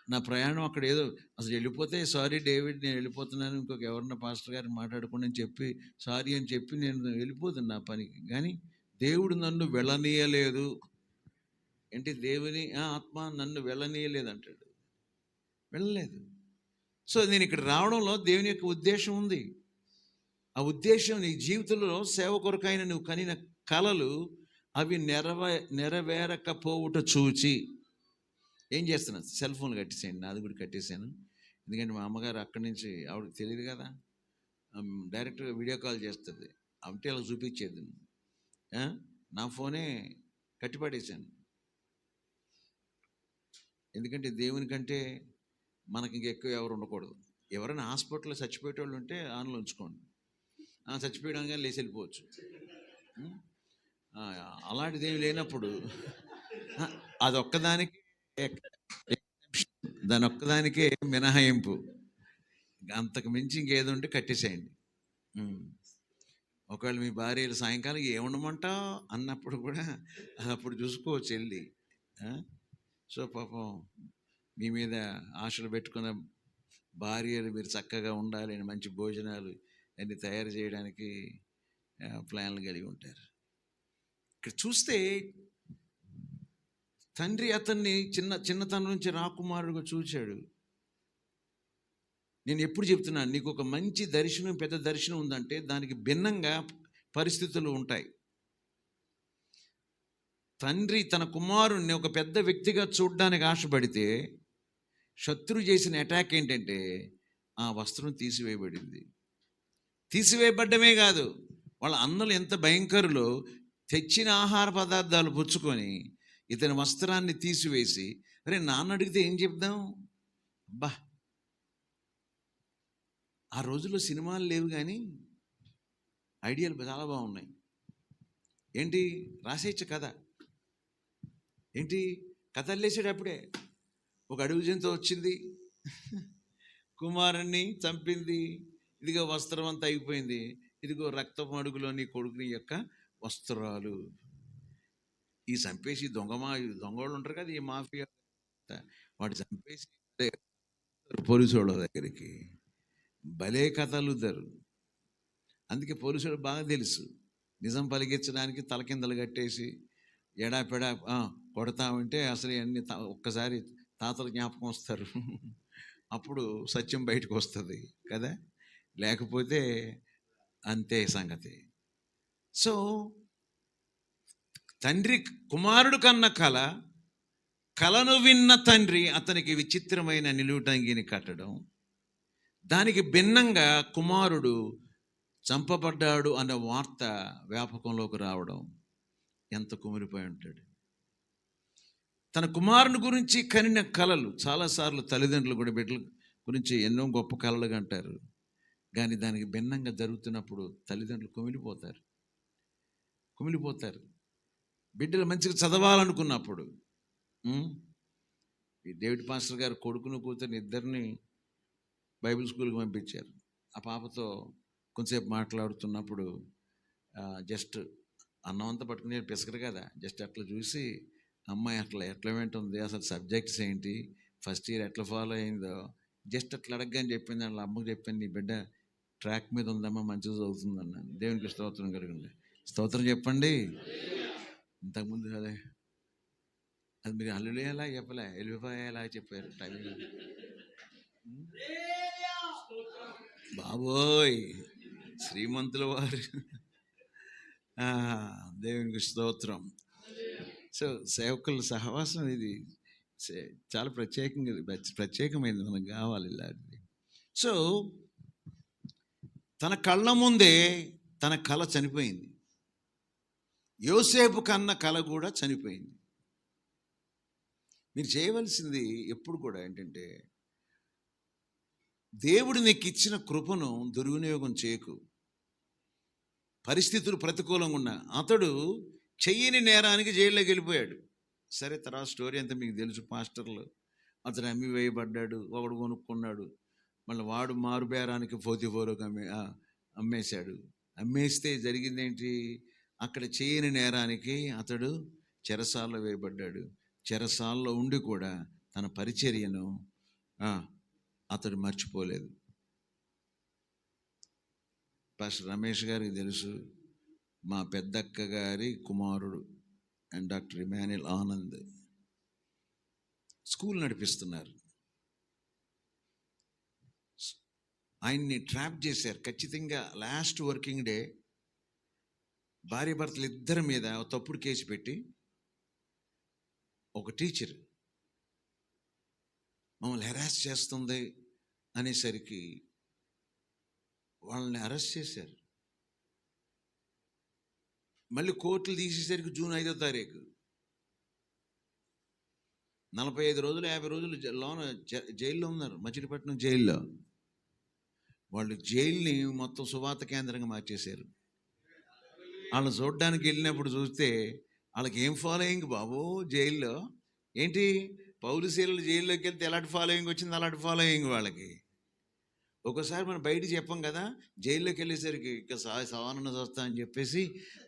నా ప్రయాణం అక్కడ ఏదో అసలు వెళ్ళిపోతే సారీ డేవిడ్ నేను వెళ్ళిపోతున్నాను, ఇంకొక ఎవరన్నా పాస్టర్ గారిని మాట్లాడుకుని అని చెప్పి సారీ అని చెప్పి నేను వెళ్ళిపోతున్నా నా పనికి. కానీ దేవుడు నన్ను వెళ్ళనీయలేదు. ఏంటి, దేవుని ఆత్మ నన్ను వెళ్ళనీయలేదు అంటాడు, వెళ్ళలేదు. సో నేను ఇక్కడ రావడంలో దేవుని యొక్క ఉద్దేశం ఉంది. ఆ ఉద్దేశం నీ జీవితంలో సేవ కొరకైన నువ్వు కనిన కలలు అవి నెరవేరకపోవుట చూచి ఏం చేస్తున్నాను, సెల్ ఫోన్లు కట్టేసాను, నాది కూడా కట్టేశాను. ఎందుకంటే మా అమ్మగారు అక్కడి నుంచి, ఆవిడకి తెలియదు కదా, డైరెక్ట్గా వీడియో కాల్ చేస్తుంది, అంటే అలా చూపించేది. నా ఫోనే కట్టిపడేశాను. ఎందుకంటే దేవుని కంటే మనకి ఇంకెక్కువ ఎవరు ఉండకూడదు. ఎవరైనా హాస్పిటల్లో చచ్చిపోయేటోళ్ళు ఉంటే ఆన్లో ఉంచుకోండి, చచ్చిపోయడంగా లేచి వెళ్ళిపోవచ్చు. అలాంటిది ఏమి లేనప్పుడు అదొక్కదానికి, దాని ఒక్కదానికే మినహాయింపు, అంతకు మించి ఇంకేదో ఉంటే కట్టేసేయండి. ఒకవేళ మీ భార్యలు సాయంకాలం ఏముండమంటావు అన్నప్పుడు కూడా అప్పుడు చూసుకోవచ్చు వెళ్ళి. సో పాపం మీ మీద ఆశలు పెట్టుకున్న భార్యలు మీరు చక్కగా ఉండాలి అని మంచి భోజనాలు అన్ని తయారు చేయడానికి ప్లాన్లు కలిగి ఉంటారు. ఇక్కడ చూస్తే తండ్రి అతన్ని చిన్నతనం నుంచి రాకుమారుడుగా చూశాడు. నేను ఎప్పుడు చెప్తున్నాను, నీకు ఒక మంచి దర్శనం, పెద్ద దర్శనం ఉందంటే దానికి భిన్నంగా పరిస్థితులు ఉంటాయి. తండ్రి తన కుమారుణ్ణి ఒక పెద్ద వ్యక్తిగా చూడడానికి ఆశపడితే శత్రువు చేసిన అటాక్ ఏంటంటే ఆ వస్త్రం తీసివేయబడింది. తీసివేయబడ్డమే కాదు, వాళ్ళ అన్నలు ఎంత భయంకరులో తెచ్చిన ఆహార పదార్థాలు పుచ్చుకొని ఇతని వస్త్రాన్ని తీసివేసి, అరే నాన్న అడిగితే ఏం చెప్దాం, అబ్బా ఆ రోజుల్లో సినిమాలు లేవు కానీ ఐడియాలు చాలా బాగున్నాయి. ఏంటి రాసేయచ్చు కథ, ఏంటి కథ అల్లేసాడు. ఒక అడవి జంతువు వచ్చింది, కుమారుణ్ణి చంపింది, ఇదిగో వస్త్రం అంతా అయిపోయింది, ఇదిగో రక్తపు అడుగులోని కొడుకుని యొక్క వస్త్రాలు. ఈ చంపేసి దొంగోళ్ళు ఉంటారు కదా, ఈ మాఫియా, వాడు చంపేసి పోలీసు వాళ్ళ దగ్గరికి భలే కథలు ధరు. అందుకే పోలీసులు బాగా తెలుసు, నిజం పలికించడానికి తలకిందలు కట్టేసి ఎడాపెడా కొడతామంటే అసలు అన్ని ఒక్కసారి తాతలు జ్ఞాపకం వస్తారు, అప్పుడు సత్యం బయటకు వస్తుంది కదా, లేకపోతే అంతే సంగతి. సో తండ్రి కుమారుడు కన్న కలను విన్న తండ్రి అతనికి విచిత్రమైన నిలువుటంగిని కట్టడం, దానికి భిన్నంగా కుమారుడు చంపబడ్డాడు అన్న వార్త వ్యాపకంలోకి రావడం, ఎంత కుమిలిపోయి ఉంటాడు. తన కుమారుని గురించి కనిన కలలు, చాలాసార్లు తల్లిదండ్రులు కూడా బిడ్డల గురించి ఎన్నో గొప్ప కలలుగా అంటారు, కానీ దానికి భిన్నంగా జరుగుతున్నప్పుడు తల్లిదండ్రులు కుమిలిపోతారు. బిడ్డలు మంచిగా చదవాలనుకున్నప్పుడు, ఈ డేవిడ్ పాస్టర్ గారు కొడుకును కూతురు ఇద్దరిని బైబిల్ స్కూల్కి పంపించారు. ఆ పాపతో కొంచెంసేపు మాట్లాడుతున్నప్పుడు జస్ట్ అన్నం అంతా పట్టుకుని పిసకరు కదా, జస్ట్ అట్లా చూసి అమ్మాయి ఎట్లా వింటుంది, అసలు సబ్జెక్ట్స్ ఏంటి, ఫస్ట్ ఇయర్ ఎట్లా ఫాలో అయిందో జస్ట్ అట్లా అడగని చెప్పింది. వాళ్ళ అమ్మకు చెప్పాను, నీ బిడ్డ ట్రాక్ మీద ఉందమ్మా, మంచిగా చదువుతుంది అన్నాను. దేవునికి స్తోత్రం కలిగింది. స్తోత్రం చెప్పండి. ఇంతకుముందు అదే అది మీరు అల్లులేలా చెప్పలే, వెళ్ళిపోయేలా చెప్పారు టైం. బాబోయ్ శ్రీమంతుల వారు, దేవునికి స్తోత్రం. సో సేవకుల సహవాసం ఇది చాలా ప్రత్యేకమైనది, మనకు కావాలి ఇలాంటిది. సో తన కళ్ళ ముందే తన కళ చనిపోయింది. యోసేపు కన్న కల కూడా చనిపోయింది. మీరు చేయవలసింది ఎప్పుడు కూడా ఏంటంటే, దేవుడు నీకు ఇచ్చిన కృపను దుర్వినియోగం చేయకు. పరిస్థితులు ప్రతికూలంగా ఉన్నా, అతడు చెయ్యని నేరానికి జైల్లోకి వెళ్ళిపోయాడు. సరే, తర్వాత స్టోరీ అంతా మీకు తెలుసు. పాస్టర్లు అతను అమ్మి వేయబడ్డాడు, ఒకడు కొనుక్కున్నాడు, మళ్ళీ వాడు మారుబేరానికి పోతిఫోరుకు అమ్మేశాడు. అమ్మేస్తే జరిగిందేంటి? అక్కడ చేయని నేరానికి అతడు చెరసాలలో వేయబడ్డాడు. చెరసాలలో ఉండి కూడా తన పరిచర్యను అతడు మర్చిపోలేదు. పాస్టర్ రమేష్ గారికి తెలుసు, మా పెద్దక్క గారి కుమారుడు and doctor Emmanuel Anand school నడిపిస్తున్నారు. ఆయన్ని ట్రాప్ చేశారు ఖచ్చితంగా. లాస్ట్ వర్కింగ్ డే భార్య భర్తలు ఇద్దరి మీద తప్పుడు కేసు పెట్టి, ఒక టీచర్ మమ్మల్ని హెరాస్ చేస్తుంది అనేసరికి వాళ్ళని అరెస్ట్ చేశారు. మళ్ళీ కోర్టులు తీసేసరికి జూన్ 5వ తారీఖు 45 రోజులు 50 రోజులు జైల్లో ఉన్నారు. మచిలీపట్నం జైల్లో. వాళ్ళు జైల్ని మొత్తం సువార్త కేంద్రంగా మార్చేశారు. వాళ్ళు చూడడానికి వెళ్ళినప్పుడు చూస్తే వాళ్ళకి ఏం ఫాలోయింగ్ బాబు జైల్లో. ఏంటి, పౌరశీలలు జైల్లోకి వెళ్తే ఎలాంటి ఫాలోయింగ్ వచ్చింది, అలాంటి ఫాలోయింగ్ వాళ్ళకి. ఒక్కోసారి మనం బయట చెప్పం కదా, జైల్లోకి వెళ్ళేసరికి ఇక సవానన్న చూస్తా అని చెప్పేసి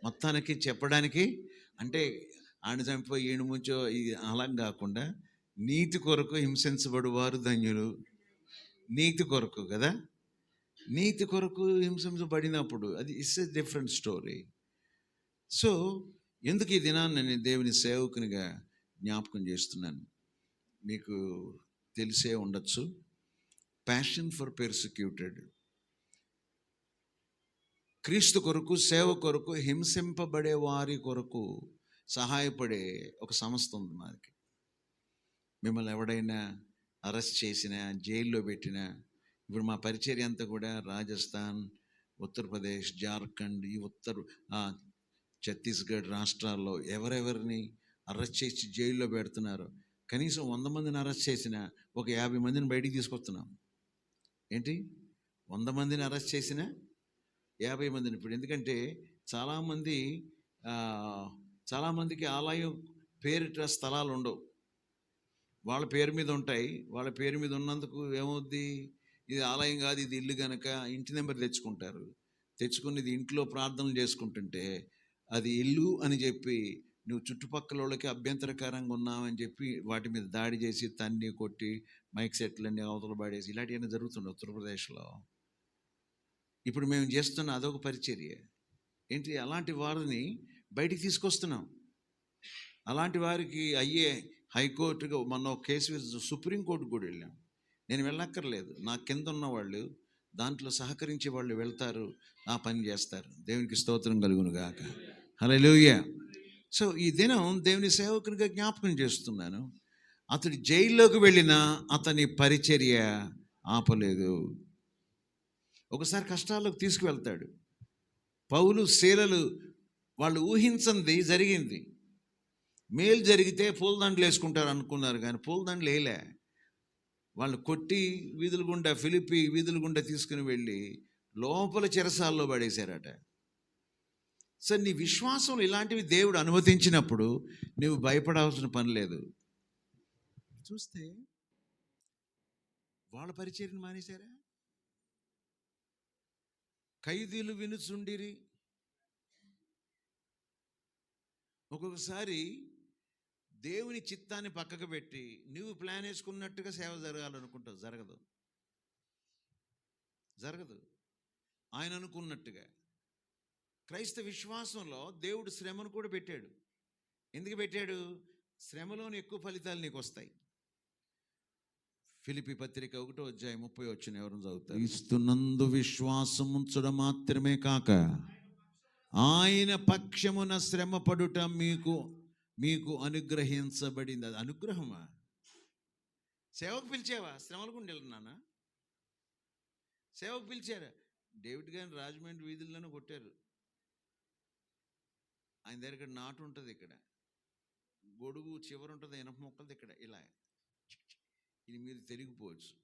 మొత్తానికి చెప్పడానికి, అంటే ఆయన చంపిపోయి ఈయన ముంచో ఇది అలా కాకుండా, నీతి కొరకు హింసించబడువారు ధన్యులు. నీతి కొరకు కదా, నీతి కొరకు హింసించబడినప్పుడు అది it's a different story. So ఎందుకు ఈ దినాన్ని నేను దేవుని సేవకునిగా జ్ఞాపకం చేస్తున్నాను? మీకు తెలిసే ఉండొచ్చు, ప్యాషన్ ఫర్ పెర్సిక్యూటెడ్. క్రీస్తు కొరకు, సేవ కొరకు హింసింపబడే వారి కొరకు సహాయపడే ఒక సంస్థ ఉంది మాది. మిమ్మల్ని ఎవడైనా అరెస్ట్ చేసినా, జైల్లో పెట్టినా, ఇప్పుడు మా పరిచర్య అంతా కూడా రాజస్థాన్, ఉత్తరప్రదేశ్, జార్ఖండ్, ఈ ఛత్తీస్గఢ్ రాష్ట్రాల్లో ఎవరెవరిని అరెస్ట్ చేసి జైల్లో పెడుతున్నారు. కనీసం 100 మందిని అరెస్ట్ చేసినా ఒక 50 మందిని బయటికి తీసుకొస్తున్నాం. ఏంటి, 100 మందిని అరెస్ట్ చేసిన 50 మందిని ఇప్పుడు. ఎందుకంటే చాలామందికి ఆలయం పేరిట స్థలాలు ఉండవు, వాళ్ళ పేరు మీద ఉంటాయి. వాళ్ళ పేరు మీద ఉన్నందుకు ఏమవుద్ది, ఇది ఆలయం కాదు, ఇది ఇల్లు కనుక ఇంటి నెంబర్ తెచ్చుకుంటారు. తెచ్చుకుని ఇది ఇంట్లో ప్రార్థనలు చేసుకుంటుంటే అది ఇల్లు అని చెప్పి నువ్వు చుట్టుపక్కల వాళ్ళకి అభ్యంతరకరంగా ఉన్నావని చెప్పి వాటి మీద దాడి చేసి తన్ని కొట్టి మైక్ సెట్లన్నీ అవతల పాడేసి ఇలాంటివన్నీ జరుగుతుంది ఉత్తరప్రదేశ్లో. ఇప్పుడు మేము చేస్తున్న అదొక పరిచర్య. ఏంటి, అలాంటి వారిని బయటికి తీసుకొస్తున్నాం. అలాంటి వారికి అయ్యే హైకోర్టుగా మొన్న ఒక కేసు సుప్రీంకోర్టుకు కూడా వెళ్ళాం. నేను వెళ్ళక్కర్లేదు, నా కింద ఉన్న వాళ్ళు దాంట్లో సహకరించే వాళ్ళు వెళ్తారు, నా పని చేస్తారు. దేవునికి స్తోత్రం కలుగును గాక. హల్లెలూయా. సో ఈ దినం దేవుని సేవకునిగా జ్ఞాపకం చేస్తున్నాను. అతడు జైల్లోకి వెళ్ళినా అతని పరిచర్య ఆపలేదు. ఒకసారి కష్టాల్లోకి తీసుకువెళ్తాడు. పౌలు, శీలలు వాళ్ళు ఊహించింది జరిగింది. మేలు జరిగితే పూలదండలు వేసుకుంటారు అనుకున్నారు, కానీ పూలదండలు వేయలే. వాళ్ళు కొట్టి వీధుల గుండా, ఫిలిప్పి వీధుల గుండా తీసుకుని వెళ్ళి లోపల చెరసాల్లో పడేశారట. సో నీ విశ్వాసం ఇలాంటివి దేవుడు అనుమతించినప్పుడు నువ్వు భయపడాల్సిన పని లేదు. చూస్తే వాళ్ళ పరిచర్యను మానేశారా? ఖైదీలు వినుచుండిరి. ఒక్కొక్కసారి దేవుని చిత్తాన్ని పక్కకు పెట్టి నువ్వు ప్లాన్ వేసుకున్నట్టుగా సేవ జరగాలనుకుంటావు, జరగదు. ఆయన అనుకున్నట్టుగా. క్రైస్తవ విశ్వాసంలో దేవుడు శ్రమను కూడా పెట్టాడు. ఎందుకు పెట్టాడు? శ్రమలోని ఎక్కువ ఫలితాలు నీకు వస్తాయి. ఫిలిప్పీ పత్రిక 1:30 ఎవరు చదువుతారు? క్రీస్తునందు విశ్వాసం ఉంచడం మాత్రమే కాక ఆయన పక్షమున శ్రమ పడుట మీకు అనుగ్రహించబడింది. అది అనుగ్రహమా? సేవకు పిలిచావా? శ్రమలకు ఉండేనా? సేవకు పిలిచారా? డేవిడ్ గారిని రాజమండ్రి వీధుల్లోనే కొట్టారు. ఆయన దగ్గర నాటు ఉంటుంది, ఇక్కడ గొడుగు చివరి ఉంటుంది, ఇనప మొక్కలది ఇక్కడ ఇలా ఇది మీరు తిరిగిపోవచ్చు.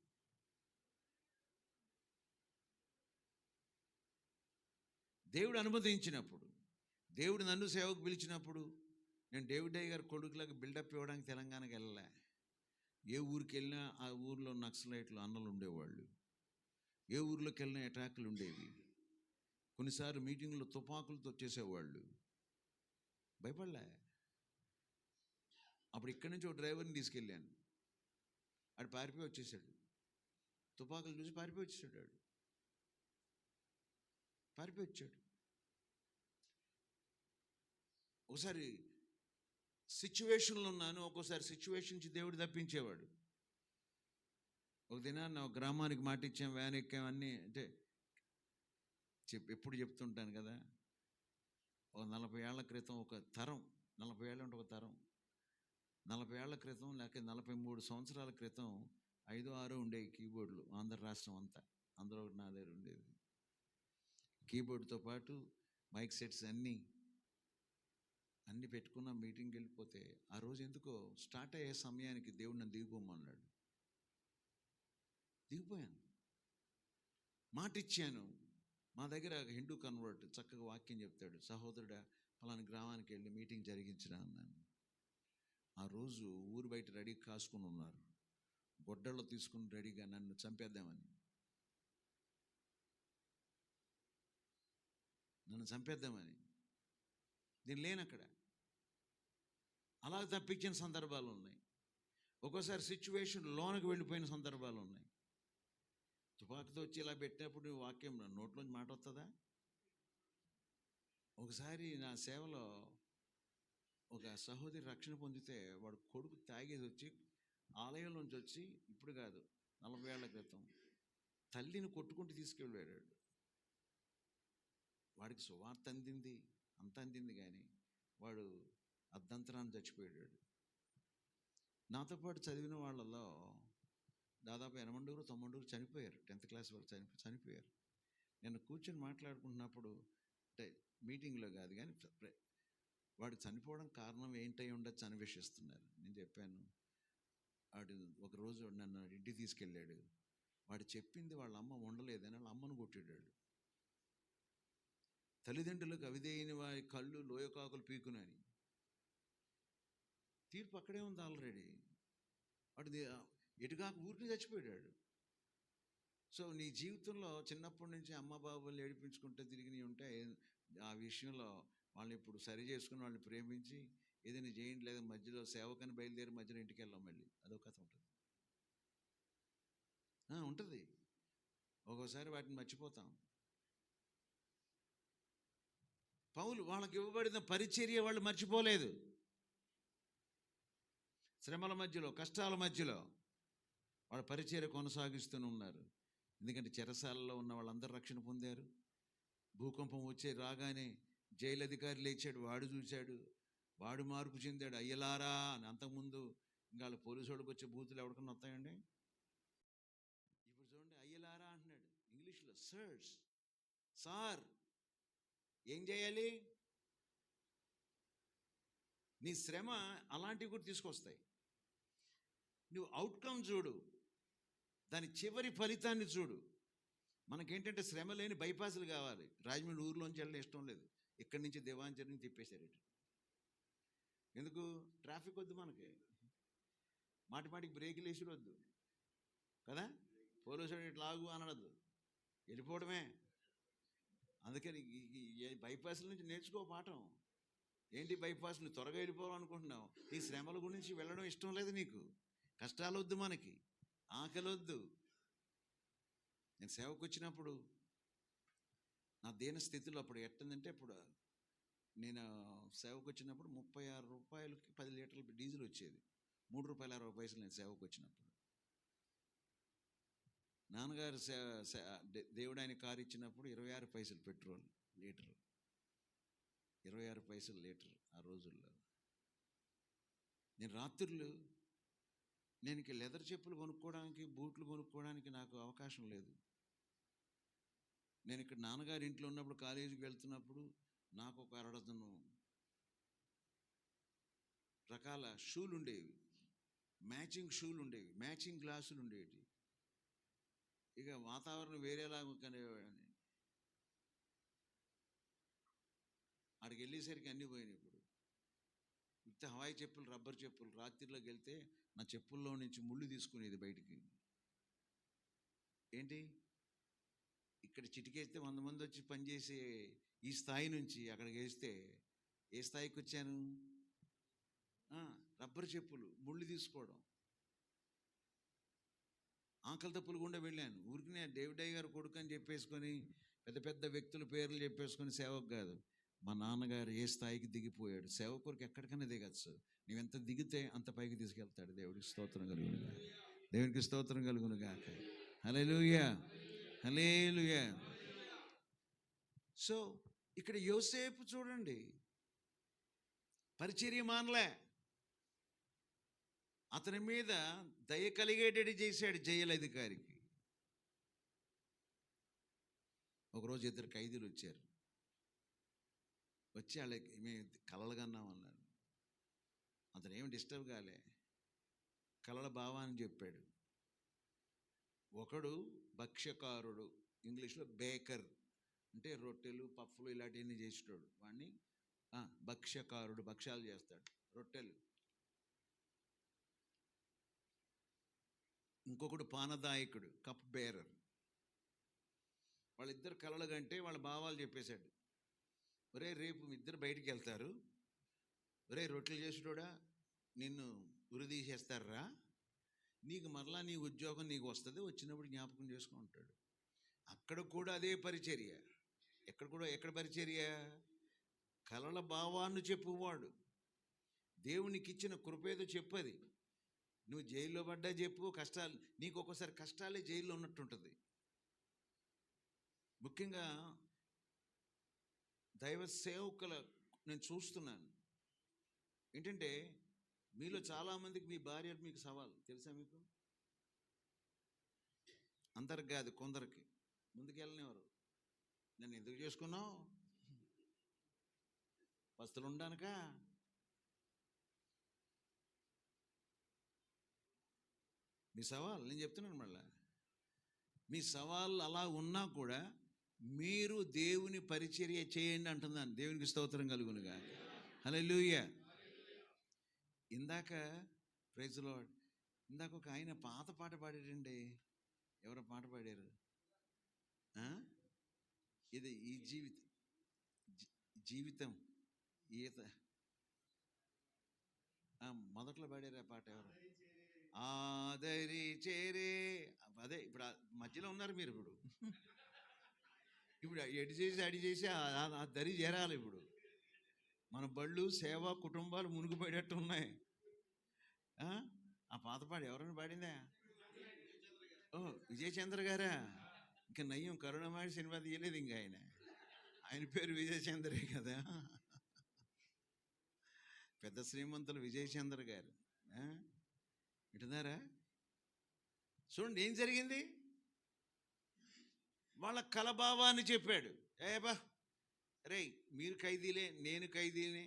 దేవుడు అనుమతించినప్పుడు, దేవుడు నన్ను సేవకు పిలిచినప్పుడు, నేను డేవిడ్ గారి కొడుకులకు బిల్డప్ ఇవ్వడానికి తెలంగాణకి వెళ్ళలే. ఏ ఊరికి వెళ్ళినా ఆ ఊర్లో నక్సలైట్లు అన్నలు ఉండేవాళ్ళు, ఏ ఊర్లోకి వెళ్ళినా అటాకులు ఉండేవి. కొన్నిసార్లు మీటింగ్లో తుపాకులతో వచ్చేసేవాళ్ళు. భయపడలే. అప్పుడు ఇక్కడి నుంచి ఒక డ్రైవర్ని తీసుకెళ్ళాను, ఆడు పారిపోయి వచ్చేసాడు. తుపాకులు చూసి పారిపోయి వచ్చేసాడు, ఆడు పారిపోయి వచ్చాడు. ఒకసారి సిచ్యువేషన్లో ఉన్నాను, ఒక్కోసారి సిచ్యువేషన్ నుంచి దేవుడు తప్పించేవాడు. ఒక దినాన్ని ఒక గ్రామానికి మాట ఇచ్చాం, వ్యాన్ ఎక్కాం, అన్నీ అంటే ఎప్పుడు చెప్తుంటాను కదా, ఒక 40 ఏళ్ల క్రితం ఒక తరం, 40 ఏళ్ళు అంటే ఒక తరం, 40 ఏళ్ల క్రితం లేక 43 సంవత్సరాల క్రితం 5-6 ఉండేవి కీబోర్డులు ఆంధ్ర రాష్ట్రం అంతా. అందులో ఒకటి నా దగ్గర ఉండేది. కీబోర్డ్తో పాటు మైక్ సెట్స్ అన్నీ పెట్టుకున్న మీటింగ్కి వెళ్ళిపోతే, ఆ రోజు ఎందుకో స్టార్ట్ అయ్యే సమయానికి దేవుడు నన్ను దిగిపోమన్నాడు. దిగిపోయాను, మాట ఇచ్చాను. మా దగ్గర హిందూ కన్వర్ట్ చక్కగా వాక్యం చెప్తాడు, సహోదరుడా పలానా గ్రామానికి వెళ్ళి మీటింగ్ జరిగించరా అన్నాను. ఆ రోజు ఊరు బయట రెడీ కాసుకుని ఉన్నారు, గొడ్డళ్ళు తీసుకుని రెడీగా నన్ను చంపేద్దామని. నేను లేను అక్కడ. అలా తప్పించిన సందర్భాలు ఉన్నాయి. ఒక్కోసారి సిచ్యువేషన్ లోనకి వెళ్ళిపోయిన సందర్భాలు ఉన్నాయి. తుపాకుతో వచ్చి ఇలా పెట్టినప్పుడు వాక్యం నోట్లోంచి మాట వస్తుందా? ఒకసారి నా సేవలో ఒక సహోదరి రక్షణ పొందితే, వాడు కొడుకు తాగేసి వచ్చి ఆలయంలోంచి వచ్చి, ఇప్పుడు కాదు 40 ఏళ్ల క్రితం, తల్లిని కొట్టుకుంటూ తీసుకెళ్ళాడు. వాడికి సువార్త అందింది, అంత అందింది, కానీ వాడు అర్ధంతరాన్ని చచ్చిపోయాడు. నాతో పాటు చదివిన వాళ్ళలో దాదాపు 80-90 చనిపోయారు. 10th క్లాస్ వాళ్ళు చనిపోయారు. నేను కూర్చొని మాట్లాడుకుంటున్నప్పుడు, అంటే మీటింగ్లో కాదు కానీ, వాడు చనిపోవడం కారణం ఏంటై ఉండొచ్చు అన్వేషిస్తున్నారు. నేను చెప్పాను, వాడు ఒకరోజు నన్ను ఇంటికి తీసుకెళ్ళాడు. వాడు చెప్పింది వాళ్ళ అమ్మ ఉండలేదని వాళ్ళ అమ్మను కొట్టాడు. తల్లిదండ్రులకు అవిధేయని వారి కళ్ళు లోయకాకులు పీకునని. తీర్పు అక్కడే ఉంది ఆల్రెడీ. వాడు ఎటుగాక ఊరికి చచ్చిపోయాడు. సో నీ జీవితంలో చిన్నప్పటి నుంచి అమ్మ బాబుల్ని ఏడిపించుకుంటే తిరిగి ఉంటే, ఆ విషయంలో వాళ్ళని ఇప్పుడు సరి చేసుకుని వాళ్ళని ప్రేమించి ఏదైనా చేయండి, లేదా మధ్యలో సేవకని బయలుదేరి మధ్యలో ఇంటికి వెళ్ళాం, మళ్ళీ అదో కథ ఉంటుంది. ఒక్కోసారి వాటిని మర్చిపోతాం. పౌలు వాళ్ళకి ఇవ్వబడిన పరిచర్య వాళ్ళు మర్చిపోలేదు. శ్రమల మధ్యలో, కష్టాల మధ్యలో వాళ్ళ పరిచర్య కొనసాగిస్తూనే ఉన్నారు. ఎందుకంటే చెరసాలలో ఉన్న వాళ్ళందరూ రక్షణ పొందారు. భూకంపం వచ్చే రాగానే జైలు అధికారి లేచాడు, వాడు చూశాడు, వాడు మార్పు చెందాడు. అయ్యలారా అని. అంతకుముందు ఇంకా వాళ్ళ పోలీసు వాళ్ళకి వచ్చే బూతులు ఎవరికన్నా వస్తాయండి? ఇప్పుడు చూడండి, అయ్యలారా అంటున్నాడు ఇంగ్లీష్లో. సర్స్, సార్, ఏం చేయాలి? నీ శ్రమ అలాంటివి కూడా తీసుకొస్తాయి. నువ్వు అవుట్కమ్ చూడు, దాని చివరి ఫలితాన్ని చూడు. మనకేంటంటే శ్రమ లేని బైపాసులు కావాలి. రాజమండ్రి ఊర్లోంచి వెళ్ళడం ఇష్టం లేదు, ఇక్కడి నుంచి దేవాంచర్ని తిప్పేశారు. ఎందుకు? ట్రాఫిక్ వద్దు మనకి, మాటికి బ్రేకులు వేసి వద్దు కదా, పోలీసు ఇట్లా ఆగు అనడద్దు, వెళ్ళిపోవడమే. అందుకని ఈ బైపాసుల నుంచి నేర్చుకో పాఠం. ఏంటి బైపాస్? నువ్వు త్వరగా వెళ్ళిపోవాలనుకుంటున్నావు, ఈ శ్రమల గురించి వెళ్ళడం ఇష్టం లేదు నీకు. కష్టాలు వద్దు మనకి, ఆకలి వద్దు. నేను సేవకు వచ్చినప్పుడు నా దీన స్థితిలో అప్పుడు ఎట్టిందంటే, ఇప్పుడు నేను సేవకు వచ్చినప్పుడు 36 రూపాయలకి 10 లీటర్ల డీజిల్ వచ్చేది. 3 రూపాయల 60 పైసలు నేను సేవకు వచ్చినప్పుడు. నాన్నగారు దేవుడు ఆయన కారు ఇచ్చినప్పుడు 26 పైసలు పెట్రోల్ లీటరు, 26 పైసలు లీటర్ ఆ రోజుల్లో. నేను రాత్రులు, నేను లెదర్ చెప్పులు కొనుక్కోవడానికి, బూట్లు కొనుక్కోవడానికి నాకు అవకాశం లేదు. నేను ఇక్కడ నాన్నగారి ఇంట్లో ఉన్నప్పుడు, కాలేజీకి వెళ్తున్నప్పుడు నాకు ఒక 6 డజను రకాల షూలు ఉండేవి, మ్యాచింగ్ షూలు ఉండేవి, మ్యాచింగ్ గ్లాసులు ఉండేవి. ఇక వాతావరణం వేరేలాగా కనేవాడిని. అక్కడికి వెళ్ళేసరికి అన్నీ పోయినాయి. ఇప్పుడు ఇంత హవాయి చెప్పులు, రబ్బర్ చెప్పులు, రాత్రిలోకి వెళ్తే నా చెప్పుల్లో నుంచి ముళ్ళు తీసుకునేది బయటికి. ఏంటి, ఇక్కడ చిటికేస్తే 100 మంది వచ్చి పనిచేసే ఈ స్థాయి నుంచి అక్కడికి వేస్తే ఏ స్థాయికి వచ్చాను? రబ్బర్ చెప్పులు, ముళ్ళు తీసుకోవడం. ఆకలి తప్పులు గుండా వెళ్ళాను. ఊరికి డేవిడయ్య గారు కొడుకు అని చెప్పేసుకొని పెద్ద పెద్ద వ్యక్తుల పేర్లు చెప్పేసుకొని సేవకు కాదు. మా నాన్నగారు ఏ స్థాయికి దిగిపోయాడు. సేవకుడికి ఎక్కడికైనా దిగచ్చు. నువ్వెంత దిగితే అంత పైకి తీసుకెళ్తాడు. దేవుడికి స్తోత్రం కలుగునుగా, దేవునికి స్తోత్రం కలుగునుగా. హల్లెలూయా, హల్లెలూయా. సో ఇక్కడ యోసేపు చూడండి, పరిచర్య మానలే, అతని మీద దయ కలిగేటట్టు చేశాడు జైలు అధికారికి. ఒకరోజు 2 ఖైదీలు వచ్చారు. వచ్చి వాళ్ళకి మేము కలలు కన్నాం అన్నారు. అతను ఏమి డిస్టర్బ్ కాలే, కలల భావాన్ని చెప్పాడు. ఒకడు భక్ష్యకారుడు, ఇంగ్లీష్లో బేకర్, అంటే రొట్టెలు పఫ్ఫులు ఇలాంటివన్నీ చేసేటోడు. వాడిని భక్ష్యకారుడు, భక్ష్యాలు చేస్తాడు, రొట్టెలు. ఇంకొకడు పానదాయకుడు, కప్ బేరర్. వాళ్ళిద్దరు కలలు కంటే వాళ్ళ భావాలు చెప్పేశాడు. ఒరే, రేపు మీ ఇద్దరు బయటికి వెళ్తారు, ఒరే రొట్టెలు చేసేటోడా నిన్ను ఉరి తీసేస్తారా, నీకు మరలా నీ ఉద్యోగం నీకు వస్తుంది, వచ్చినప్పుడు జ్ఞాపకం చేసుకుంటాడు. అక్కడ కూడా అదే పరిచర్య. ఎక్కడ పరిచర్య? కలల భావాన్ని చెప్పువాడు. దేవునికి ఇచ్చిన కృపేదో చెప్పది. నువ్వు జైల్లో పడ్డా చెప్పు, కష్టాలు, నీకు ఒక్కోసారి కష్టాలే జైల్లో ఉన్నట్టుంటుంది. ముఖ్యంగా దైవ సేవకుల నేను చూస్తున్నాను ఏంటంటే, మీలో చాలామందికి మీ భార్య మీకు సవాల్ తెలుసా? మీకు అందరికి కాదు, కొందరికి. ముందుకెళ్ళనివారు, నన్ను ఎందుకు చేసుకున్నావు, పస్తులు ఉండడానిక? మీ సవాల్ నేను చెప్తున్నాను. మళ్ళా మీ సవాళ్ళు అలా ఉన్నా కూడా మీరు దేవుని పరిచర్య చేయండి అంటున్నాను. దేవునికి స్తోత్రం కలుగునుగా. హల్లెలూయా. ఇందాక ప్రైజ్ ది లార్డ్, ఇందాక ఒక ఆయన పాత పాట పాడారండి. ఎవరో పాట పాడారు, ఇది ఈ జీవితం ఈత మొదట్లో పాడారు ఆ పాట. ఎవరు? ఆదరి చేరే. అదే ఇప్పుడు మధ్యలో ఉన్నారు మీరు. ఇప్పుడు ఎడి చేసి అడి చేసి ఆ దరి చేరాలి. ఇప్పుడు మన బళ్ళు, సేవ, కుటుంబాలు మునిగిపోయేటట్టు ఉన్నాయి. ఆ పాత పాట ఎవరైనా పాడిందా? విజయచంద్ర గారా? ఇంకా నయ్యం, కరుణమాడి సినిమా తీయలేదు ఇంకా ఆయన పేరు విజయచంద్రే కదా. పెద్ద శ్రీమంతులు విజయచంద్ర గారు. వింటున్నారా? చూడండి ఏం జరిగింది. వాళ్ళ కలభావాన్ని చెప్పాడు. రే, మీరు ఖైదీలే, నేను ఖైదీలే,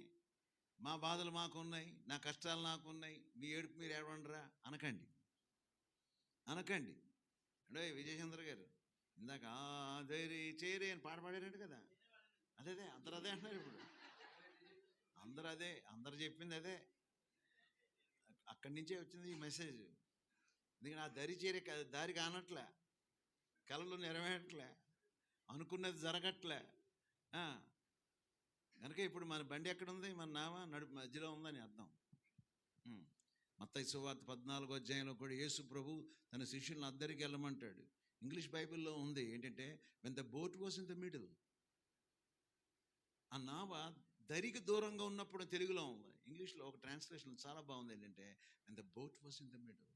మా బాధలు మాకున్నాయి, నా కష్టాలు నాకున్నాయి, మీ ఏడుపు మీరు ఏడవండిరా అనకండి. అంటే విజయచంద్ర గారు ఇందాక ఆదరి చేరే అని పాట పాడారంట కదా. అదే అందరూ అదే అంటున్నారు ఇప్పుడు. అందరు చెప్పింది అదే. అక్కడి నుంచే వచ్చింది ఈ మెసేజ్. ఎందుకంటే ఆ దరి చేరే దారి కానట్లే, కలలు నెరవేరట్లే, అనుకున్నది జరగట్లే. కనుక ఇప్పుడు మన బండి ఎక్కడుంది? మన నామ నడుపు మధ్యలో ఉందని అర్థం. మత్తయి సువార్త 14వ అధ్యాయంలో కూడా యేసు ప్రభు తన శిష్యులను అందరికి వెళ్ళమంటాడు. ఇంగ్లీష్ బైబిల్లో ఉంది ఏంటంటే, when the boat was in the middle. ఆ నావ దరికి దూరంగా ఉన్నప్పుడు తెలుగులో ఉంది. ఇంగ్లీష్లో ఒక ట్రాన్స్లేషన్ చాలా బాగుంది ఏంటంటే, when the boat was in the middle.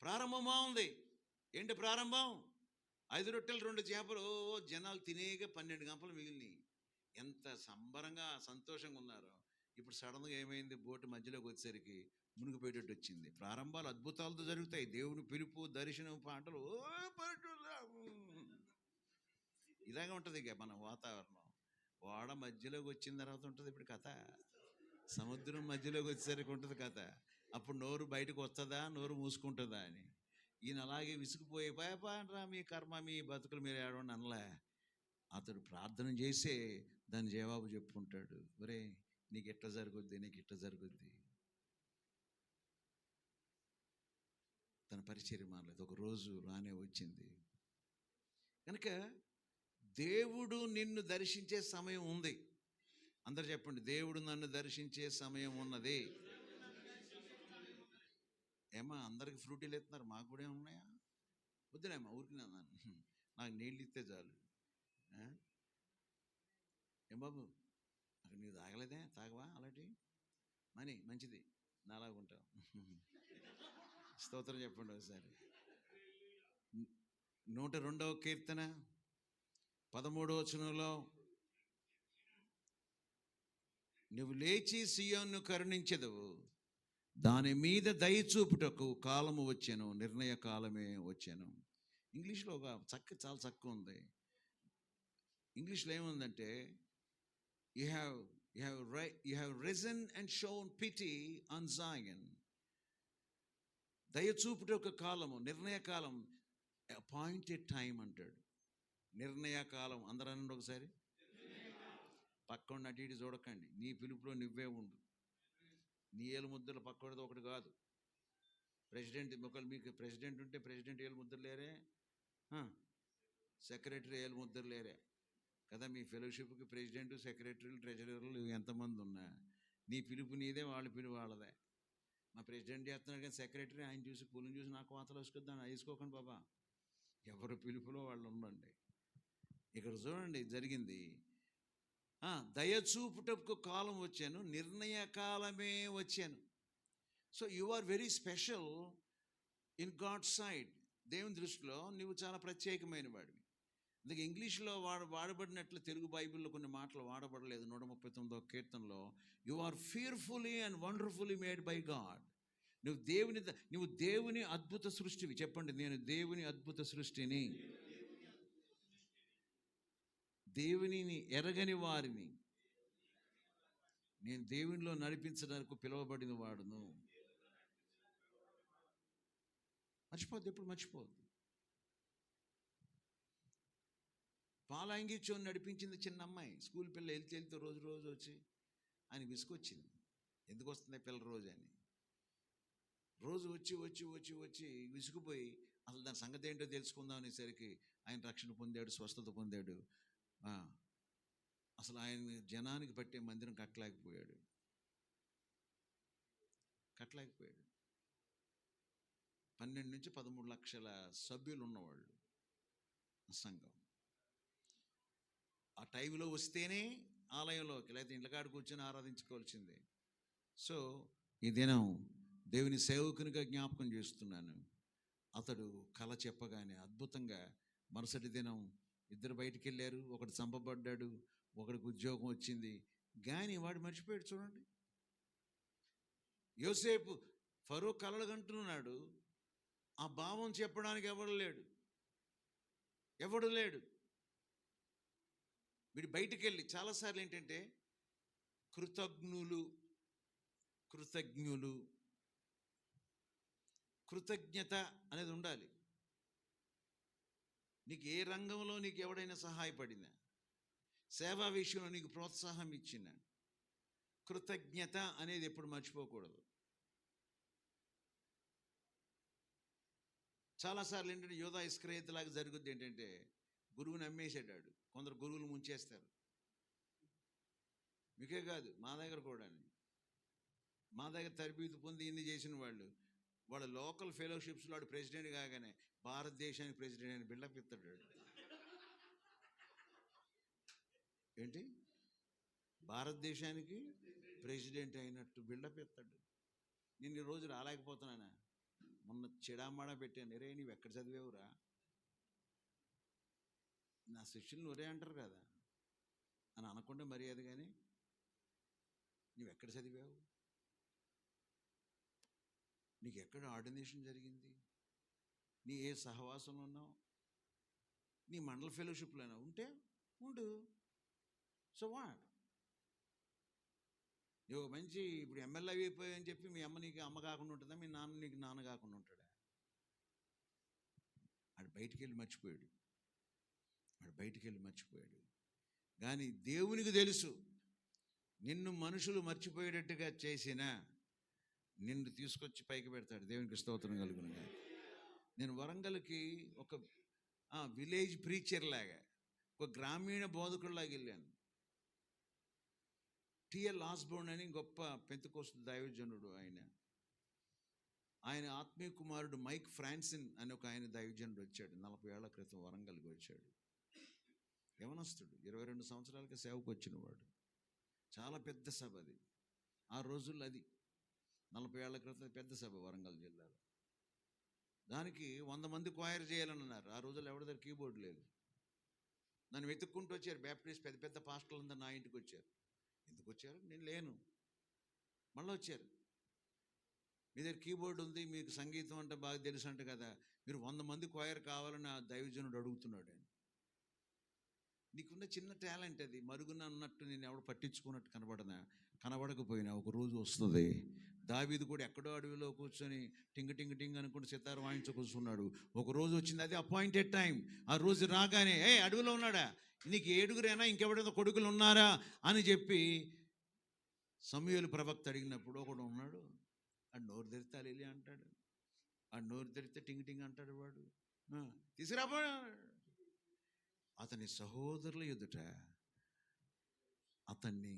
ప్రారంభం బాగుంది. ఏంటి ప్రారంభం? 5 రొట్టెలు 2 చేపలు, జనాలు తినేగా 12 గంపలు మిగిలినాయి. ఎంత సంబరంగా సంతోషంగా ఉన్నారో. ఇప్పుడు సడన్గా ఏమైంది? బోటు మధ్యలోకి వచ్చేసరికి మునిగిపోయేటట్టు వచ్చింది. ప్రారంభాలు అద్భుతాలతో జరుగుతాయి. దేవుని పిలుపు, దర్శనం, పాటలు, ఇలాగే ఉంటుంది ఇక మన వాతావరణం. వాడ మధ్యలోకి వచ్చిన తర్వాత ఉంటుంది ఇప్పుడు కథ. సముద్రం మధ్యలోకి వచ్చేసరికి ఉంటుంది కథ. అప్పుడు నోరు బయటకు వస్తుందా, నోరు మూసుకుంటుందా అని. ఈయన అలాగే విసిగిపోయి పాపరా మీ కర్మ మీ బతుకులు మీరు ఏడవండి అనలే. అతడు ప్రార్థన చేసే దాని జవాబు చెప్పుకుంటాడు. ఒరే నీకు ఎట్లా జరుగుద్ది, నీకు ఇట్లా జరుగుద్ది. తన పరిచర్య మారలేదు. ఒక రోజు రానే వచ్చింది. కనుక దేవుడు నిన్ను దర్శించే సమయం ఉంది. అందరు చెప్పండి, దేవుడు నన్ను దర్శించే సమయం ఉన్నది. ఏమా అందరికి ఫ్రూటీలు ఎత్తున్నారు, మాకు కూడా ఉన్నాయా? వద్దులేమ్మా, ఊరికి అన్నాను, నాకు నీళ్ళు ఇస్తే చాలు. ఏం బాబు అక్కడ నీకు తాగలేదే, తాగవా అలాంటి మనీ మంచిది, నాలాగా ఉంటావు. స్తోత్రం చెప్పండి ఒకసారి. 102వ కీర్తన 13వ వచనంలో, నువ్వు లేచి సియోనును కరుణించెదవు, దాని మీద దయ చూపుటకు కాలము వచ్చాను, నిర్ణయ కాలమే వచ్చాను. ఇంగ్లీష్లో ఒక చాలా చక్కగా ఉంది. ఇంగ్లీష్లో ఏముందంటే, you have risen and shown pity on Zion. దయ చూపుటకు కాలము, నిర్ణయ కాలం, అపాయింటెడ్ టైం అంటాడు. నిర్ణయ కాలం అందరూ అనండి ఒకసారి. పక్కన అటు ఇటు చూడకండి, నీ పిలుపులో నువ్వే ఉండు. నీ ఏలు ముద్రలు పక్కడిది ఒకటి కాదు. ప్రెసిడెంట్ ఒకళ్ళు, మీకు ప్రెసిడెంట్ ఉంటే ప్రెసిడెంట్ ఏలు ముద్ర లేరే, సెక్రటరీ ఏలు ముద్ర లేరే కదా. మీ ఫెలోషిప్కి ప్రెసిడెంట్, సెక్రటరీలు, ట్రెజరర్లు ఎంతమంది ఉన్నా నీ పిలుపు నీదే, వాళ్ళ పిలుపు వాళ్ళదే. మా ప్రెసిడెంట్ చేస్తున్నాడు కానీ సెక్రటరీ ఆయన చూసి పూలను చూసి నాకు వాతలు వేసుకొద్దాం వేసుకోకండి బాబా. ఎవరు పిలుపులో వాళ్ళు ఉండండి. ఇక్కడ చూడండి జరిగింది. దయచూపుటకు కాలం వచ్చాను, నిర్ణయ కాలమే వచ్చాను. So you are very special in God side. దేవుని దృష్టిలో నువ్వు చాలా ప్రత్యేకమైన వాడివి. అందుకే ఇంగ్లీష్లో వాడబడినట్లు తెలుగు బైబిల్లో కొన్ని మాటలు వాడబడలేదు. 139వ కీర్తనలో, you are fearfully and wonderfully made by God. నువ్వు దేవుని అద్భుత సృష్టివి. చెప్పండి, నేను దేవుని అద్భుత సృష్టిని. దేవునిని ఎరగని వారిని నేను దేవునిలో నడిపించడానికి పిలువబడిన వాడును. మర్చిపోద్దు, ఎప్పుడు మర్చిపోద్దు. పాలాంగిచ్చోని నడిపించింది చిన్న అమ్మాయి, స్కూల్ పిల్ల. వెళ్తే రోజు వచ్చి ఆయన విసుకొచ్చింది. ఎందుకు వస్తుంది పిల్ల రోజు అని. రోజు వచ్చి విసుగుపోయి అసలు దాని సంగతి ఏంటో తెలుసుకుందాం అనేసరికి ఆయన రక్షణ పొందాడు, స్వస్థత పొందాడు. అసలు ఆయన జనానికి పట్టే మందిరం కట్టలేకపోయాడు. 12 నుంచి 13 లక్షల సభ్యులు ఉన్నవాళ్ళు సంఘం. ఆ టైంలో వస్తేనే ఆలయంలోకి, లేకపోతే ఇంట్లకాడ కూర్చొని ఆరాధించుకోవాల్సిందే. సో ఈ దినం దేవుని సేవకునిగా జ్ఞాపకం చేస్తున్నాను. అతడు కళ చెప్పగానే అద్భుతంగా మరుసటి దినం ఇద్దరు బయటికి వెళ్ళారు. ఒకడు చంపబడ్డాడు, ఒకడికి ఉద్యోగం వచ్చింది. కానీ వాడు మర్చిపోయాడు. చూడండి, యోసేపు ఫరో కలలు కంటున్నాడు, ఆ భావం చెప్పడానికి ఎవడు లేడు. వీడు బయటికి వెళ్ళి చాలాసార్లు ఏంటంటే కృతజ్ఞత అనేది ఉండాలి. నీకు ఏ రంగంలో నీకు ఎవడైనా సహాయపడినా, సేవా విషయంలో నీకు ప్రోత్సాహం ఇచ్చిన, కృతజ్ఞత అనేది ఎప్పుడు మర్చిపోకూడదు. చాలాసార్లు ఏంటంటే యోధా ఇస్కరియోతులాగా జరుగుద్ది. ఏంటంటే గురువుని అమ్మేసేటాడు. కొందరు గురువులు ముంచేస్తారు. మీకే కాదు, మా దగ్గర కూడా. మా దగ్గర తరబీదు పొంది ఇన్ని చేసిన వాళ్ళ లోకల్ ఫెలోషిప్స్లో వాడు ప్రెసిడెంట్ కాగానే భారతదేశానికి ప్రెసిడెంట్ అని బిల్డప్ ఇస్తాడు. ఏంటి, భారతదేశానికి ప్రెసిడెంట్ అయినట్టు బిల్డప్ ఇస్తాడు. నేను ఈ రోజు రాలేకపోతున్నానా, మొన్న చెడామాడా పెట్టాను. రే నీవు ఎక్కడ చదివేవురా, నా శిష్యులు ఒరే అంటారు కదా అని అనకుండా మర్యాద. కానీ నువ్వు ఎక్కడ చదివావు, నీకు ఎక్కడ ఆర్డినేషన్ జరిగింది, నీ ఏ సహవాసంలో ఉన్నావు, నీ మండల ఫెలోషిప్లోనా ఉంటే ఉండు. సో వాట్, నువ్వు మంచి ఇప్పుడు ఎమ్మెల్యే అయిపోయాయని చెప్పి మీ అమ్మ నీకు అమ్మ కాకుండా ఉంటుందా, మీ నాన్న నీకు నాన్న కాకుండా ఉంటాడా? ఆడు బయటికి వెళ్ళి మర్చిపోయాడు. కానీ దేవునికి తెలుసు, నిన్ను మనుషులు మర్చిపోయేటట్టుగా చేసినా నిన్ను తీసుకొచ్చి పైకి పెడతాడు. దేవునికి స్తోత్రం కలుగును. నేను వరంగల్కి ఒక విలేజ్ ప్రీచర్ లాగా, ఒక గ్రామీణ బోధకుడిలాగా వెళ్ళాను. టిఎల్ ఆస్బోర్న్ అని గొప్ప పెంతెకోస్తు దైవజనుడు. ఆయన ఆత్మీయ కుమారుడు మైక్ ఫ్రాన్సిన్ అని ఒక ఆయన దైవజనుడు వచ్చాడు. 40 ఏళ్ల క్రితం వరంగల్కి వచ్చాడు. యవనస్తుడు, 22 సంవత్సరాలకి సేవకు వచ్చినవాడు. చాలా పెద్ద సభ అది. ఆ రోజుల్లో అది 40 ఏళ్ల క్రితం పెద్ద సభ వరంగల్ జిల్లాలో. దానికి 100 మంది క్వైర్ చేయాలని అన్నారు. ఆ రోజుల్లో ఎవరి దగ్గర కీబోర్డు లేదు. నన్ను వెతుక్కుంటూ వచ్చారు. బ్యాప్టిస్ట్ పెద్ద పెద్ద పాస్టర్లందరూ నా ఇంటికి వచ్చారు. ఎందుకు వచ్చారు? నేను లేను. మళ్ళీ వచ్చారు. మీ దగ్గర కీబోర్డు ఉంది, మీకు సంగీతం అంటే బాగా తెలుసు అంట కదా, మీరు 100 మంది క్వైర్ కావాలని ఆ దైవజనుడు అడుగుతున్నాడు. ఆయన నీకున్న చిన్న టాలెంట్ అది, మరుగున ఉన్నట్టు నేను ఎవడు పట్టించుకున్నట్టు కనబడకపోయినా ఒక రోజు వస్తుంది. దావీదు కూడా ఎక్కడో అడవిలో కూర్చొని టింగ్ టింగ్ టింగ్ అనుకుంటూ సితార్ వాయించు కూర్చున్నాడు. ఒక రోజు వచ్చింది, అది అపాయింటెడ్ టైం. ఆ రోజు రాగానే, అడవిలో ఉన్నాడా, నీకు 7 ఇంకెవడైనా కొడుకులు ఉన్నారా అని చెప్పి సమూయేలు ప్రవక్త అడిగినప్పుడు ఒకడు ఉన్నాడు. ఆ నోరు తెరితే అలెలుయా అంటాడు, ఆ నోరు తెరితే టింగ్ టింగ్ అంటాడు. వాడు తీసుకురాబో. అతని సహోదరుల ఎదుట అతన్ని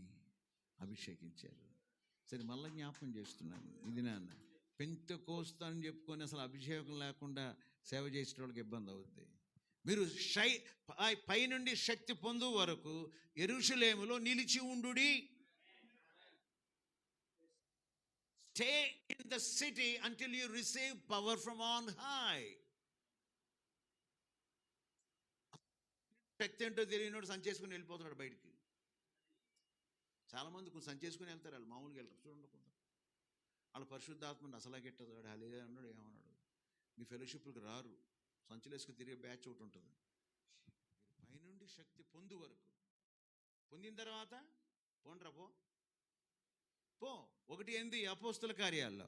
అభిషేకించారు. సరే, మళ్ళీ జ్ఞాపకం చేస్తున్నాను. ఇది నాన్న పెంతెకోస్తు అని చెప్పుకొని అసలు అభిషేకం లేకుండా సేవ చేసే వాళ్ళకి ఇబ్బంది అవుద్ది. మీరు పైనుండి శక్తి పొందు వరకు యెరూషలేములో నిలిచి ఉండుడి. Stay in the city until you receive power from on high. శక్తి ఏంటో తెలియనోడు సంచేసుకుని వెళ్ళిపోతున్నాడు బయటికి. చాలామంది కొంచెం సంచేసుకుని వెళ్తారు, వాళ్ళు మామూలుగా వెళ్తారు. చూడండి, వాళ్ళు పరిశుద్ధాత్మని అసలా గెట్టదాడు, అలా అన్నాడు, ఏమన్నాడు, మీ ఫెలోషిప్లకు రారు. సంచులేసుకుని తిరిగే బ్యాచ్ ఒకటి ఉంటుంది. పైనుండి శక్తి పొందు వరకు, పొందిన తర్వాత పోండ్రా పో 1 అపోస్తల కార్యాల్లో,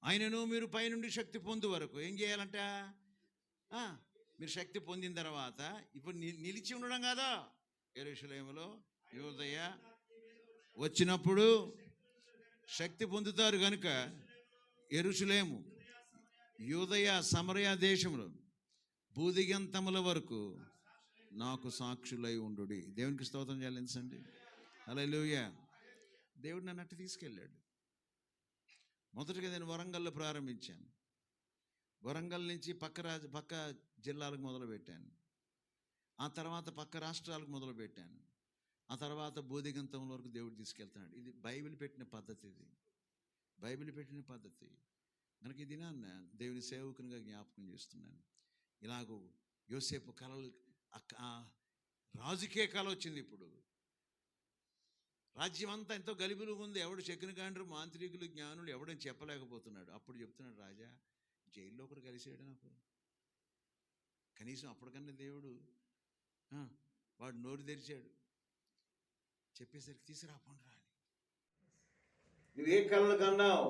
ఆయనను మీరు పైనుండి శక్తి పొందు వరకు ఏం చేయాలంట? మీరు శక్తి పొందిన తర్వాత ఇప్పుడు నిలిచి ఉండడం కాదా, యెరూషలేములో యూదయ వచ్చినప్పుడు శక్తి పొందుతారు కనుక యెరూషలేము, యూదయ, సమరయ దేశములు భూదిగంతముల వరకు నాకు సాక్షులై ఉండుడి. దేవునికి స్తోత్రం చెల్లించండి. హల్లెలూయా. దేవుడు నన్ను అట్టు తీసుకెళ్ళాడు. మొదటిగా నేను వరంగల్లో ప్రారంభించాను. వరంగల్ నుంచి పక్క జిల్లాలకు మొదలుపెట్టాను. ఆ తర్వాత పక్క రాష్ట్రాలకు మొదలుపెట్టాను. ఆ తర్వాత బోధిగంతం వరకు దేవుడు తీసుకెళ్తున్నాడు. ఇది బైబిల్ పెట్టిన పద్ధతి. కనుక ఇది నాన్న దేవుని సేవకునిగా జ్ఞాపకం చేస్తున్నాను. ఇలాగూ యోసేపు కళలు, రాజుకే కళ వచ్చింది. ఇప్పుడు రాజ్యం అంతా ఎంతో గలిబిలుగా ఉంది. ఎవడు శకునిగాండ్రు, మాంత్రికులు, జ్ఞానులు ఎవడని చెప్పలేకపోతున్నాడు. అప్పుడు చెప్తున్నాడు, రాజా జైల్లో ఒకడు కలిసాడు నాకు. కనీసం అప్పటికన్నా దేవుడు వాడు నోరు తెరిచాడు. చెప్పేసరికి తీసుకురాకుండా అని. నువ్వే కళలు కన్నావు,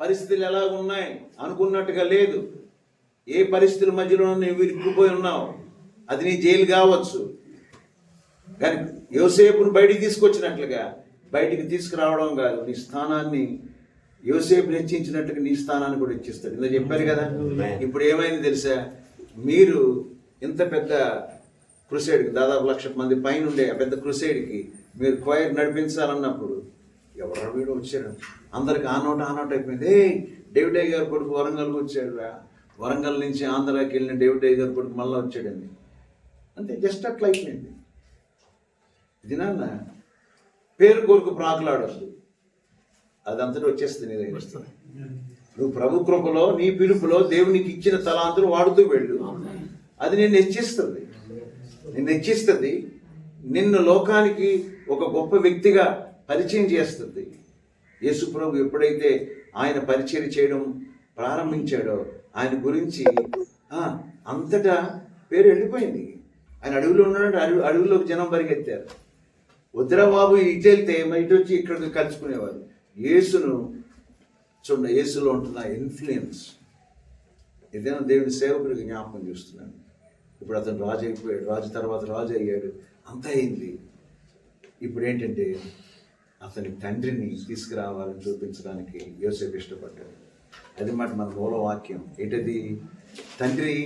పరిస్థితులు ఎలా ఉన్నాయి అనుకున్నట్టుగా లేదు. ఏ పరిస్థితుల మధ్యలో నువ్వు ఇరుక్కుపోయి ఉన్నావు, అది నీ జైలు కావచ్చు. కానీ యోసేపును బయటికి తీసుకొచ్చినట్లుగా బయటికి తీసుకురావడం కాదు, నీ స్థానాన్ని యోసేపుని హెచ్చించినట్టుగా నీ స్థానాన్ని కూడా హెచ్చిస్తాడు. ఇందులో చెప్పారు కదా. ఇప్పుడు ఏమైంది తెలుసా, మీరు ఇంత పెద్ద క్రుసేడ్కి, దాదాపు 1,00,000 మంది పైన ఉండే ఆ పెద్ద క్రుసేడ్కి మీరు క్వైర్ నడిపించాలన్నప్పుడు ఎవరో వీడు వచ్చాడు. అందరికి ఆ నోట్ అయిపోయింది. డేవిడ్ గారి కొడుకు వరంగల్కి వచ్చాడు. వరంగల్ నుంచి ఆంధ్రాకి వెళ్ళిన డేవిడ్ గారి కొడుకు మళ్ళీ వచ్చాడండి. అంతే, జస్ట్ అట్లా అయిపోయింది. ఇది నాన్న పేరు కొరకు ప్రాకులాడొద్దు, అదంతటి వచ్చేస్తుంది నీ దగ్గర. నువ్వు ప్రభు కృపలో, నీ పిలుపులో దేవునికి ఇచ్చిన తలాంతులు వాడుతూ వెళ్ళు. అది నిన్ను హెచ్చిస్తుంది. నిన్ను లోకానికి ఒక గొప్ప వ్యక్తిగా పరిచయం చేస్తుంది. యేసు ప్రభు ఎప్పుడైతే ఆయన పరిచయం చేయడం ప్రారంభించాడో ఆయన గురించి అంతటా పేరు వెళ్ళిపోయింది. ఆయన అడవిలో ఉన్నాడంటే అడవిలోకి జనం పరిగెత్తారు. వద్దురా బాబు ఇటు వెళ్తే ఇటు వచ్చి ఇక్కడికి కలుసుకునేవారు. యేసును చూడండి, యేసులో ఉంటున్న ఇన్ఫ్లుయెన్స్. ఏదైనా దేవుని సేవకుడికి జ్ఞాపకం చేస్తున్నాను. ఇప్పుడు అతను రాజు అయిపోయాడు, రాజు తర్వాత రాజు అయ్యాడు, అంత అయింది. ఇప్పుడు ఏంటంటే అతని తండ్రిని తీసుకురావాలని చూపించడానికి యోసేపు ఇష్టపడ్డాడు. అది మాట మన మూల వాక్యం ఏంటది? తండ్రి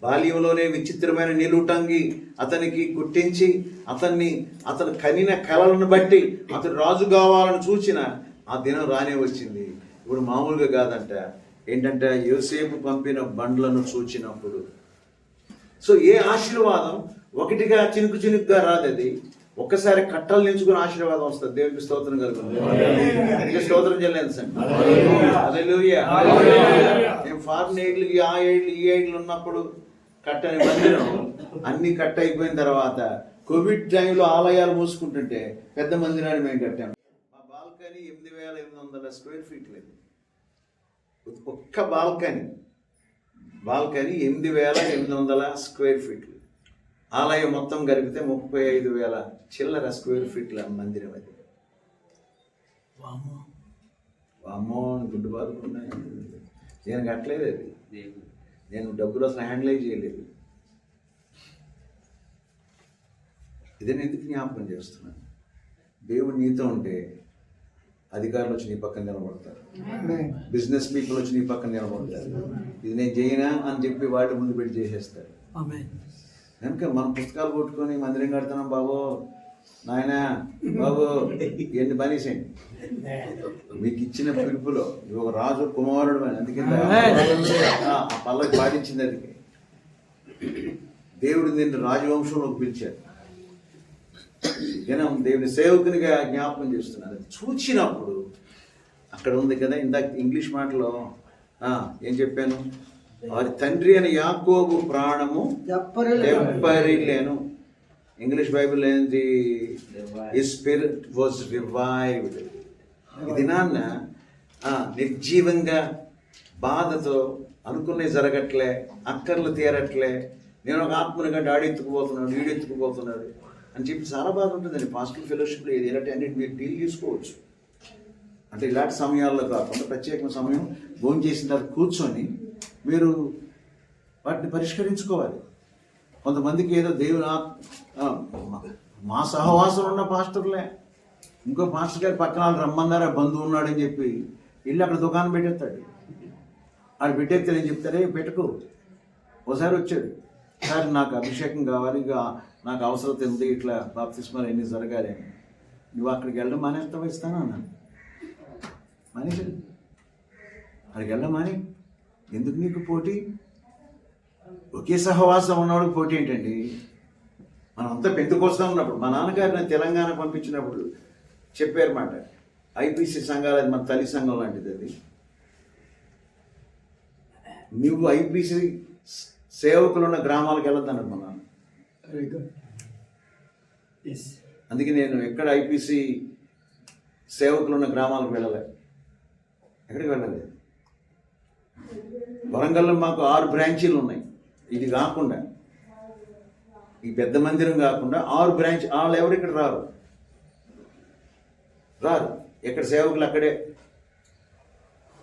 బాల్యంలోనే విచిత్రమైన నిలువుటంగి అతనికి గుర్తించి అతను కనిన కలలను బట్టి అతను రాజు కావాలని చూసిన ఆ దినం రానే వచ్చింది. ఇప్పుడు మామూలుగా కాదంట. ఏంటంటే యోసేపు పంపిన బండ్లను చూచినప్పుడు. సో ఏ ఆశీర్వాదం ఒకటిగా చినుకు చినుకుగా రాదు. అది ఒక్కసారి కట్టలు నిలుచుకుని ఆశీర్వాదం వస్తుంది. దేవునికి స్తోత్రం కలుగుతుంది. స్తోత్రం చెల్లేదు సార్. హల్లెలూయా. నేను ఫారిన్ ఏడ్లకి ఆ ఏడ్లు ఈ ఏడ్లు ఉన్నప్పుడు కట్టని మందిరం అన్ని కట్ అయిపోయిన తర్వాత కోవిడ్ టైంలో ఆలయాలు మూసుకుంటుంటే పెద్ద మందిరాన్ని మేము కట్టాము. మా బాల్కనీ 8,800 స్క్వేర్ ఫీట్ లేదు. ఒక్క బాల్కనీ 8,800 స్క్వేర్ ఫీట్లు. ఆలయం మొత్తం కలిపితే 35,000 చిల్లర స్క్వేర్ ఫీట్ల మందిరం అది. వామ్మో గుడ్డు బాదుకున్నాయి. నేను కట్టలేదు అది. నేను డబ్బులు అసలు హ్యాండిల్ చేయలేదు. ఇదే ఎందుకు జ్ఞాపకం చేస్తున్నాను? దేవుడు నీతో ఉంటే అధికారులు వచ్చి నీ పక్కన నిలబడతారు, బిజినెస్ పీపుల్ వచ్చి నీ పక్కన నిలబడతారు. ఇది నేను చేయనా అని చెప్పి వాటి ముందు పెట్టి చేసేస్తారు. కనుక మనం పుస్తకాలు కొట్టుకొని మందిరం కడుతున్నాం బాబు నాయన బాబు ఎన్ని పనిసేయండి. మీకు ఇచ్చిన పిలుపులో ఒక రాజు కుమారుడు అని అందుకే ఆ పల్లకి పాటించింది. అది దేవుడు నిన్ను రాజవంశంలోకి పిలిచాడు. జనం దేవుని సేవకునిగా జ్ఞాపకం చేస్తున్నారు. చూచినప్పుడు అక్కడ ఉంది కదా ఇందాక ఇంగ్లీష్ మాటలో ఏం చెప్పాను? వారి తండ్రి అని యాకోబు ప్రాణము తెప్పరిల్లేను. ఇంగ్లీష్ బైబిల్ ఏంది? His spirit was revived. ఇది నాన్న నిర్జీవంగా బాధతో అనుకునే జరగట్లే, అక్కర్లు తీరట్లే, నేను ఒక ఆత్మని కంటే ఆడెత్తుకుపోతున్నాడు ఈడెత్తుకుపోతున్నాడు అని చెప్పి చాలా బాధ ఉంటుందండి. పాస్టల్ ఫెలోషిప్లో ఇది ఇలాంటి అన్నిటి మీరు డీల్ చేసుకోవచ్చు. అంటే ఇలాంటి సమయాల్లో కాకుండా ప్రత్యేకమైన సమయం భోజనం చేసిన తర్వాత కూర్చొని మీరు వాటిని పరిష్కరించుకోవాలి. కొంతమందికి ఏదో దేవుని మా సహవాసం ఉన్న పాస్టర్లే ఇంకో పాస్టర్ గారి పక్కన రమ్మన్నారా బంధువు ఉన్నాడని చెప్పి వెళ్ళి అక్కడ దుకాణం పెట్టేస్తాడు. ఆడు పెట్టేస్తే నేను చెప్తారే పెట్టుకో. ఒకసారి వచ్చాడు, సార్ నాకు అభిషేకం కావాలి, ఇక నాకు అవసరం ఉంది, ఇట్లా బాప్తిస్మాలు ఎన్ని జరగాలి అని. నువ్వు అక్కడికి వెళ్ళడం మానేస్తావా? ఇస్తాను అన్నాను. మానేసి అక్కడికి వెళ్ళడం మాని. ఎందుకు నీకు పోటీ? ఒకే సహవాసం ఉన్నవాడికి పోటీ ఏంటండి? మనం అంతా పెంతుకొస్తా ఉన్నప్పుడు మా నాన్నగారిని తెలంగాణ పంపించినప్పుడు చెప్పారన్నమాట. ఐపీసీ సంఘాలు అది మన తల్లి సంఘం లాంటిది. అది నువ్వు ఐపీసీ సేవకులు ఉన్న గ్రామాలకు వెళ్ళొద్దన్నాడు మా నాన్న. అందుకే నేను ఎక్కడ ఐపీసీ సేవకులు ఉన్న గ్రామాలకు వెళ్ళలే. ఎక్కడికి వెళ్ళలేదు. వరంగల్లో మాకు 6 బ్రాంచీలు ఉన్నాయి. ఇది కాకుండా ఈ పెద్ద మందిరం కాకుండా 6 బ్రాంచ్. వాళ్ళు ఎవరు ఇక్కడ రారు. ఎక్కడ సేవకులు అక్కడే.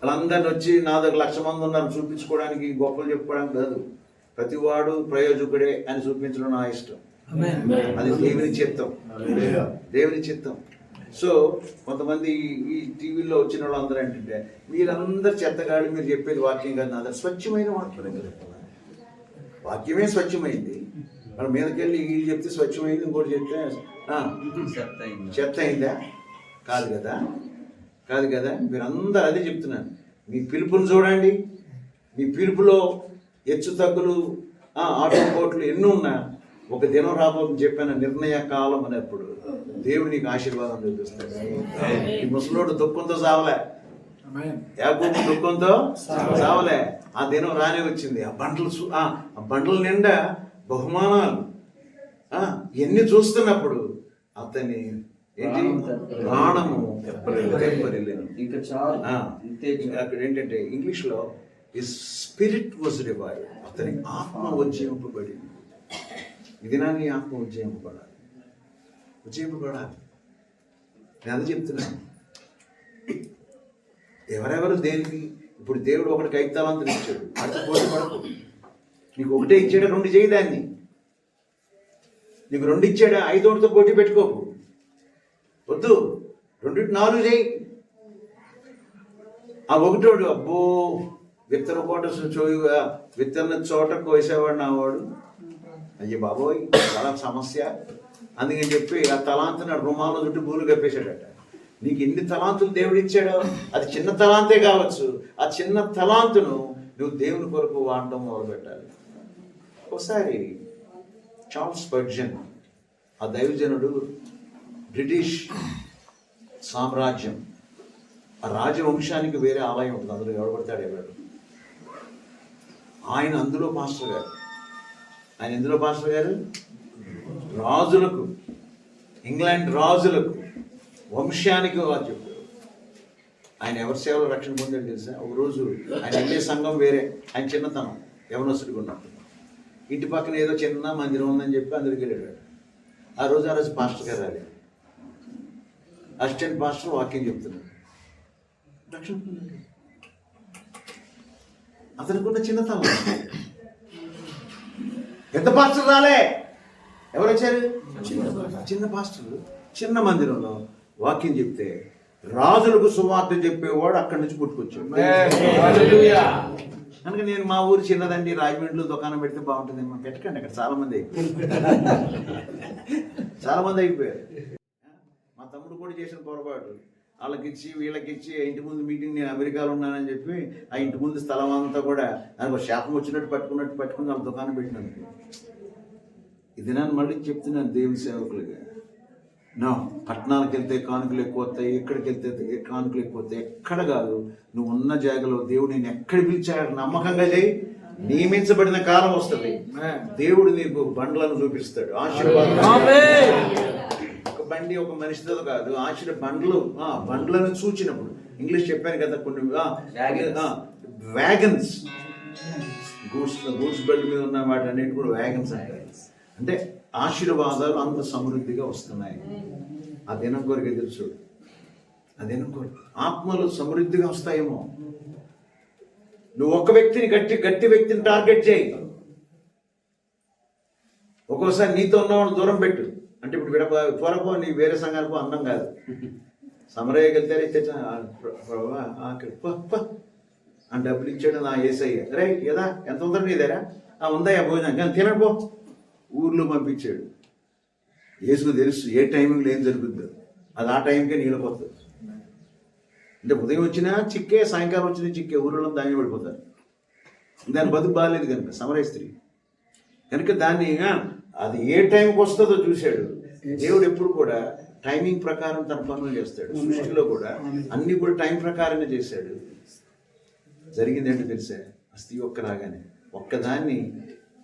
వాళ్ళందరిని వచ్చి నా దగ్గర 1,00,000 మంది ఉన్నారు చూపించుకోవడానికి, గొప్పలు చెప్పుకోవడానికి కాదు. ప్రతివాడు ప్రయోజకుడే అని చూపించడం నా ఇష్టం. అది దేవుని చిత్తం, దేవుని చిత్తం. సో కొంతమంది ఈ టీవీలో వచ్చిన వాళ్ళు అందరూ ఏంటంటే మీరందరూ చెత్తగాడు, మీరు చెప్పేది వాక్యం కాదు. నాది స్వచ్ఛమైన వాక్యం. వాక్యమే స్వచ్ఛమైంది. మన మీదకెళ్ళి వీళ్ళు చెప్తే స్వచ్ఛమైంది, ఇంకోటి చెప్తే చెత్త అయిందా? కాదు కదా. మీరందరూ అదే చెప్తున్నాను. మీ పిలుపుని చూడండి. మీ పిలుపులో హెచ్చు తగ్గులు, ఆటోపోట్లు ఎన్నో ఉన్నా ఒక దినం రాబోతుందని చెప్పాను. నిర్ణయ కాలం అనేప్పుడు దేవుడు నీకు ఆశీర్వాదం చూపిస్తాడు. ఈ ముసలోడు దుఃఖంతో సావలే, యాకోబు దుఃఖంతో సావలే. ఆ దినం రానే వచ్చింది. ఆ బండ్ల నిండా బహుమానాలు ఇవన్నీ చూస్తున్నప్పుడు అతని ప్రాణము తెప్పరిల్లేను. అక్కడ ఏంటంటే ఇంగ్లీష్లో హిస్ స్పిరిట్ వాజ్ రివైవ్డ్. అతని ఆత్మ ఉజ్జీవింపబడింది. ఇది నా నీ ఆత్మ ఉజ్జీవింపబడాలి. నేను అది చెప్తున్నాను. ఎవరెవరు దేనికి, ఇప్పుడు దేవుడు ఒకటికి 5 తలాంతులు ఇచ్చాడు, అటు పోటీ పడకు. నీకు ఒకటే ఇచ్చాడా, 2 చేయి దాన్ని. నీకు 2 ఇచ్చాడా, 5తో పోటీ పెట్టుకోకు. వద్దు, 2 4 చేయి. ఆ ఒకటోడు అబ్బో విత్తన కోట విత్తన చోటకు వేసేవాడు నా వాడు, అయ్యే బాబోయ్ చాలా సమస్య. అందుకని చెప్పి ఆ తలాంతుని రుమాలో చుట్టూ భూములు కప్పేశాడట. నీకు ఎన్ని తలాంతులు దేవుడు ఇచ్చాడో, అది చిన్న తలాంతే కావచ్చు, ఆ చిన్న తలాంతును నువ్వు దేవుని కొరకు వాడడం మొదలుపెట్టాలి. ఒకసారి చార్ల్స్ స్పర్జన్, ఆ దైవజనుడు, బ్రిటిష్ సామ్రాజ్యం, ఆ రాజవంశానికి వేరే ఆలయం ఉంటుంది, అందులో ఎవడబడతాడు ఎవడు. ఆయన అందులో పాస్టర్ గారు. ఆయన ఎందులో పాస్టర్ గారు? రాజులకు, ఇంగ్లాండ్ రాజులకు, వంశానికి వారు చెప్పారు. ఆయన ఎవరి సేవలో రక్షణ పొందాడు తెలుసా? ఒకరోజు ఆయన వెళ్ళే సంఘం వేరే, ఆయన చిన్నతనం యవనస్తుడిగా ఉన్నప్పుడు ఇంటి పక్కన ఏదో చిన్న మందిరం ఉందని చెప్పి అందరికి వెళ్ళాడు. ఆ రోజు పాస్టర్ గారు రాలేదు. అసిస్టెంట్ పాస్టర్ వాక్యం చెప్తున్నాడు, రక్షణ పొందాడు. అతనుకున్న చిన్నతనం. పెద్ద పాస్టర్ రాలే, ఎవరు వచ్చారు? చిన్న పాస్టర్ చిన్న మందిరంలో వాక్యం చెప్తే రాజులకు సువార్త చెప్పేవాడు అక్కడి నుంచి పుట్టుకొచ్చాడు. కనుక నేను మా ఊరు చిన్నదండి, రాజమండ్రిలో దుకాణం పెడితే బాగుంటుందేమో, పెట్టకండి, అక్కడ చాలా మంది అయిపోయారు. మా తమ్ముడు కూడా చేసిన పొరపాటు, వాళ్ళకిచ్చి వీళ్ళకిచ్చి ఇంటి ముందు మీటింగ్, నేను అమెరికాలో ఉన్నానని చెప్పి ఆ ఇంటి ముందు స్థలం అంతా కూడా నాకు శాపం వచ్చినట్టు పట్టుకుని వాళ్ళ దుకాణం పెట్టినాను. ఇది నేను మళ్ళీ చెప్తున్నాను దేవుని సేవకులుగా, నా పట్టణాలకు వెళ్తే కానుకలు ఎక్కువ వస్తాయి, ఎక్కడికి వెళ్తే కానుకలు ఎక్కువ వస్తాయి. ఎక్కడ కాదు, నువ్వు ఉన్న జాగలో దేవుడు నేను ఎక్కడ పిలిచాడు నమ్మకంగా చేయి, నియమించబడిన కాలం వస్తుంది, దేవుడు నీకు బండ్లను చూపిస్తాడు. ఆశీర్వాదం ఒక బండి ఒక మనిషితో కాదు, బండ్లను చూచినప్పుడు, ఇంగ్లీష్ చెప్పాను కదా, కొన్ని వ్యాగన్స్, గూడ్స్ బెల్ట్ మీద ఉన్న వాటి అన్నిటి కూడా వ్యాగన్స్ అంటారు. అంటే ఆశీర్వాదాలు అంత సమృద్ధిగా వస్తున్నాయి. ఆ దినం కొరకు ఎదురు చూడు, ఆ దినం కొరకు ఆత్మలు సమృద్ధిగా వస్తాయేమో. నువ్వు ఒక వ్యక్తిని గట్టి వ్యక్తిని టార్గెట్ చేయి. ఒక్కోసారి నీతో ఉన్నవాళ్ళు దూరం పెట్టు. అంటే ఇప్పుడు త్వరపో, నీ వేరే సంఘానికి అన్నం కాదు, సమరయ్యకి వెళ్తే అని డబ్బులు ఇచ్చాడు నా యేసయ్య. రే ఏదా ఎంత ఉందని నీదేరా, ఉందయ్యా భోజనం కానీ తినపో, ఊర్లో పంపించాడు. యేసుకు తెలుసు ఏ టైమింగ్లో ఏం జరుగుతుందో, అది ఆ టైంకే నీళ్ళకి వస్తుంది. అంటే ఉదయం వచ్చినా చిక్కే, సాయంకాలం వచ్చినా చిక్కే, ఊరిలో దాన్ని పడిపోతారు. దాని బతుకు బాగాలేదు కనుక సమరయ స్త్రీ కనుక దాన్ని అది ఏ టైంకి వస్తుందో చూశాడు. దేవుడు ఎప్పుడు కూడా టైమింగ్ ప్రకారం తన పనులు చేస్తాడు. సృష్టిలో కూడా అన్ని కూడా టైం ప్రకారమే చేశాడు. జరిగిందేంటో తెలిసే, ఆ స్త్రీ రాగానే ఒక్కదాన్ని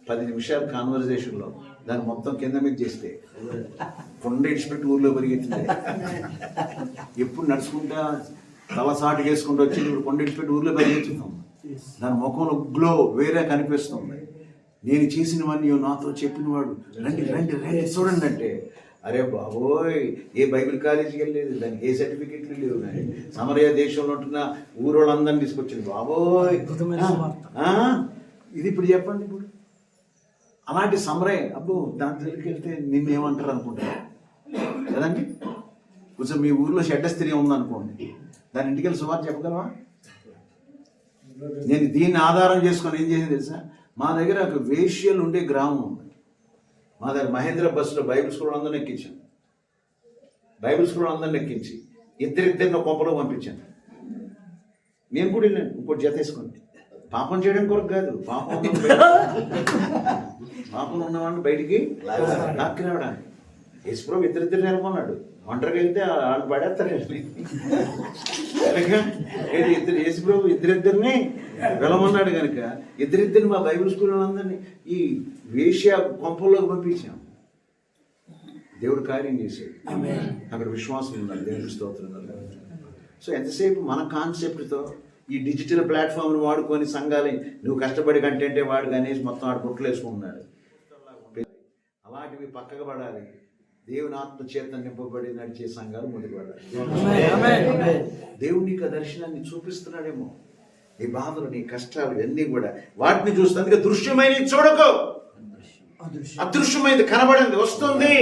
10 నిమిషాల కాన్వర్జేషన్లో దాన్ని మొత్తం కింద మీద చేస్తే కొండ ఇడిచిపెట్టి ఊర్లో పరిగెత్తింది. ఎప్పుడు నడుచుకుంటా తలసాటు చేసుకుంటూ వచ్చి ఇప్పుడు కొండ ఇడిచిపెట్టి ఊర్లో పరిగెత్తుతాం. దాని ముఖంలో గ్లో వేరే కనిపిస్తుంది. నేను చేసినవన్నీ నాతో చెప్పినవాడు, రండి రండి రండి చూడండి అంటే, అరే బాబోయ్, ఏ బైబిల్ కాలేజీకి వెళ్ళలేదు, దానికి ఏ సర్టిఫికెట్లు లేవు, కానీ సమరయ దేశంలో ఉంటున్న ఊరోళ్ళందరినీ తీసుకొచ్చింది. బాబోయ్ ఇది ఇప్పుడు చెప్పండి. ఇప్పుడు అలాంటి సమరయ, అబ్బో దాని దగ్గరికి వెళ్తే నిన్నేమంటారు అనుకుంటారు కదండి. కొంచెం మీ ఊర్లో చెడ్డ స్త్రీ ఉందనుకోండి, దాని ఇంటికి వెళ్ళి సుమారు చెప్పగలవా? నేను దీన్ని ఆధారం చేసుకొని ఏం చేసింది తెలుసా, మా దగ్గర ఒక వేశ్యలు ఉండే గ్రామం ఉంది. మా దగ్గర మహేంద్ర బస్సులో బైబిల్ స్కూల్ అందరిని ఎక్కించాను. బైబిల్ స్కూల్ అందరిని ఎక్కించి ఇద్దరిని కొంపలో పంపించాను. నేను కూడా వెళ్ళాను, ఇంకోటి జత వేసుకోండి. పాపం చేయడం కొరకు కాదు, పాపం ఉన్నవాడిని బయటికి లాక్కి రావడానికి. యేసుప్రభు ఇద్దరిద్దరు నెలకొన్నాడు. ఒంటరికి వెళ్తే వాళ్ళు పడేస్తారు. యేసుప్రభు ఇద్దరిద్దరిని వెళ్ళమన్నాడు కనుక ఇద్దరిద్దరిని మా బైబిల్ స్కూల్ అందరినీ ఈ వేశ్య కొంపల్లోకి పంపించాం. దేవుడు కార్యం చేశాడు. అక్కడ విశ్వాసం ఉన్నారు, దేవుడి స్తోత్రం. సో ఎంతసేపు మన కాన్సెప్ట్తో ఈ డిజిటల్ ప్లాట్ఫామ్ను వాడుకొని సంఘాలు నువ్వు కష్టపడి కంటెంటే వాడు అనేసి మొత్తం ఆడు బుట్టలు వేసుకుంటున్నాడు. అలాంటివి పక్కకు పడాలి. దేవుని ఆత్మ చేత నింపబడి నడిచే సంఘాలు ముందుకు వెళ్ళాలి. దేవుడు నీకు ఆ దర్శనాన్ని చూపిస్తున్నాడేమో. నీ బాధలు, నీ కష్టాలు అన్నీ కూడా వాటిని చూస్తే, అందుకే దృశ్యమైనది చూడకు, అదృశ్యమైనది కనబడింది వస్తుంది.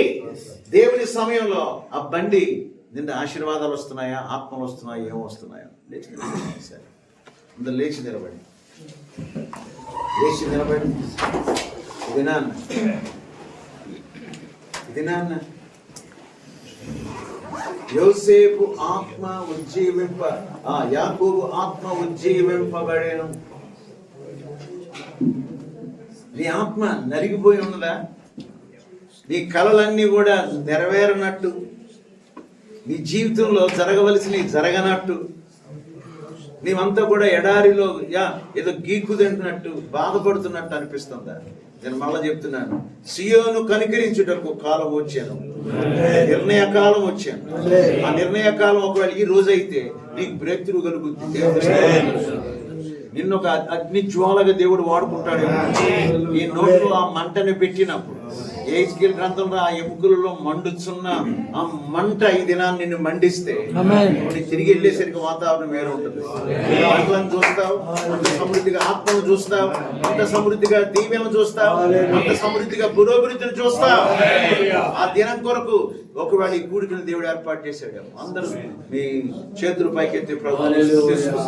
దేవుని సమయంలో ఆ బండి నిన్న ఆశీర్వాదాలు వస్తున్నాయా, ఆత్మలు వస్తున్నాయా, ఏమో వస్తున్నాయా? లేచి నిలబడి సరే, అందరు లేచి నిలబడి ఇది నాన్న యోసేపు ఆత్మ ఉజ్జీవింప, యాకోబు ఆత్మ ఉజ్జీవింపబడేను. నీ ఆత్మ నలిగిపోయి ఉన్నదా? నీ కలలన్నీ కూడా నెరవేరనట్టు, నీ జీవితంలో జరగవలసినవి జరగనట్టు, నీవంతా కూడా ఎడారిలో ఏదో గీక్కుతింటున్నట్టు, బాధపడుతున్నట్టు అనిపిస్తుందా? నేను మళ్ళా చెప్తున్నాను, సియోను కనికరించుటకు కాలం వచ్చాను, నిర్ణయ కాలం వచ్చాను. ఆ నిర్ణయ కాలం ఒకవేళ ఈ రోజైతే నీకు బ్రేక్ త్రూ కలుగుతుంది. నిన్ను ఒక అగ్ని జ్వాలగా దేవుడు వాడుకుంటాడేమో. ఈ నోట్లో ఆ మంటని పెట్టినప్పుడు, ఎహెజ్కేలు గ్రంథంలో ఆ ఎముకలలో మండుచున్న ఆ మంట ఈ దినాన్ని నిన్ను మండిస్తే, తిరిగి వెళ్ళేసరికి వాతావరణం వేరే ఉంటుంది. ఆత్మను చూస్తావు, అంత సమృద్ధిగా ఆత్మను చూస్తావు, అంత సమృద్ధిగా దీవెలను చూస్తావు, అంత సమృద్ధిగా పురోభివృద్ధిని చూస్తావు. ఆ దినం కొరకు ఒకవేళ ఈ కూడికను దేవుడు ఏర్పాటు చేశాడు. అందరూ మీ చేతులు పైకెత్తి ప్రభువుని స్తుతిస్తూ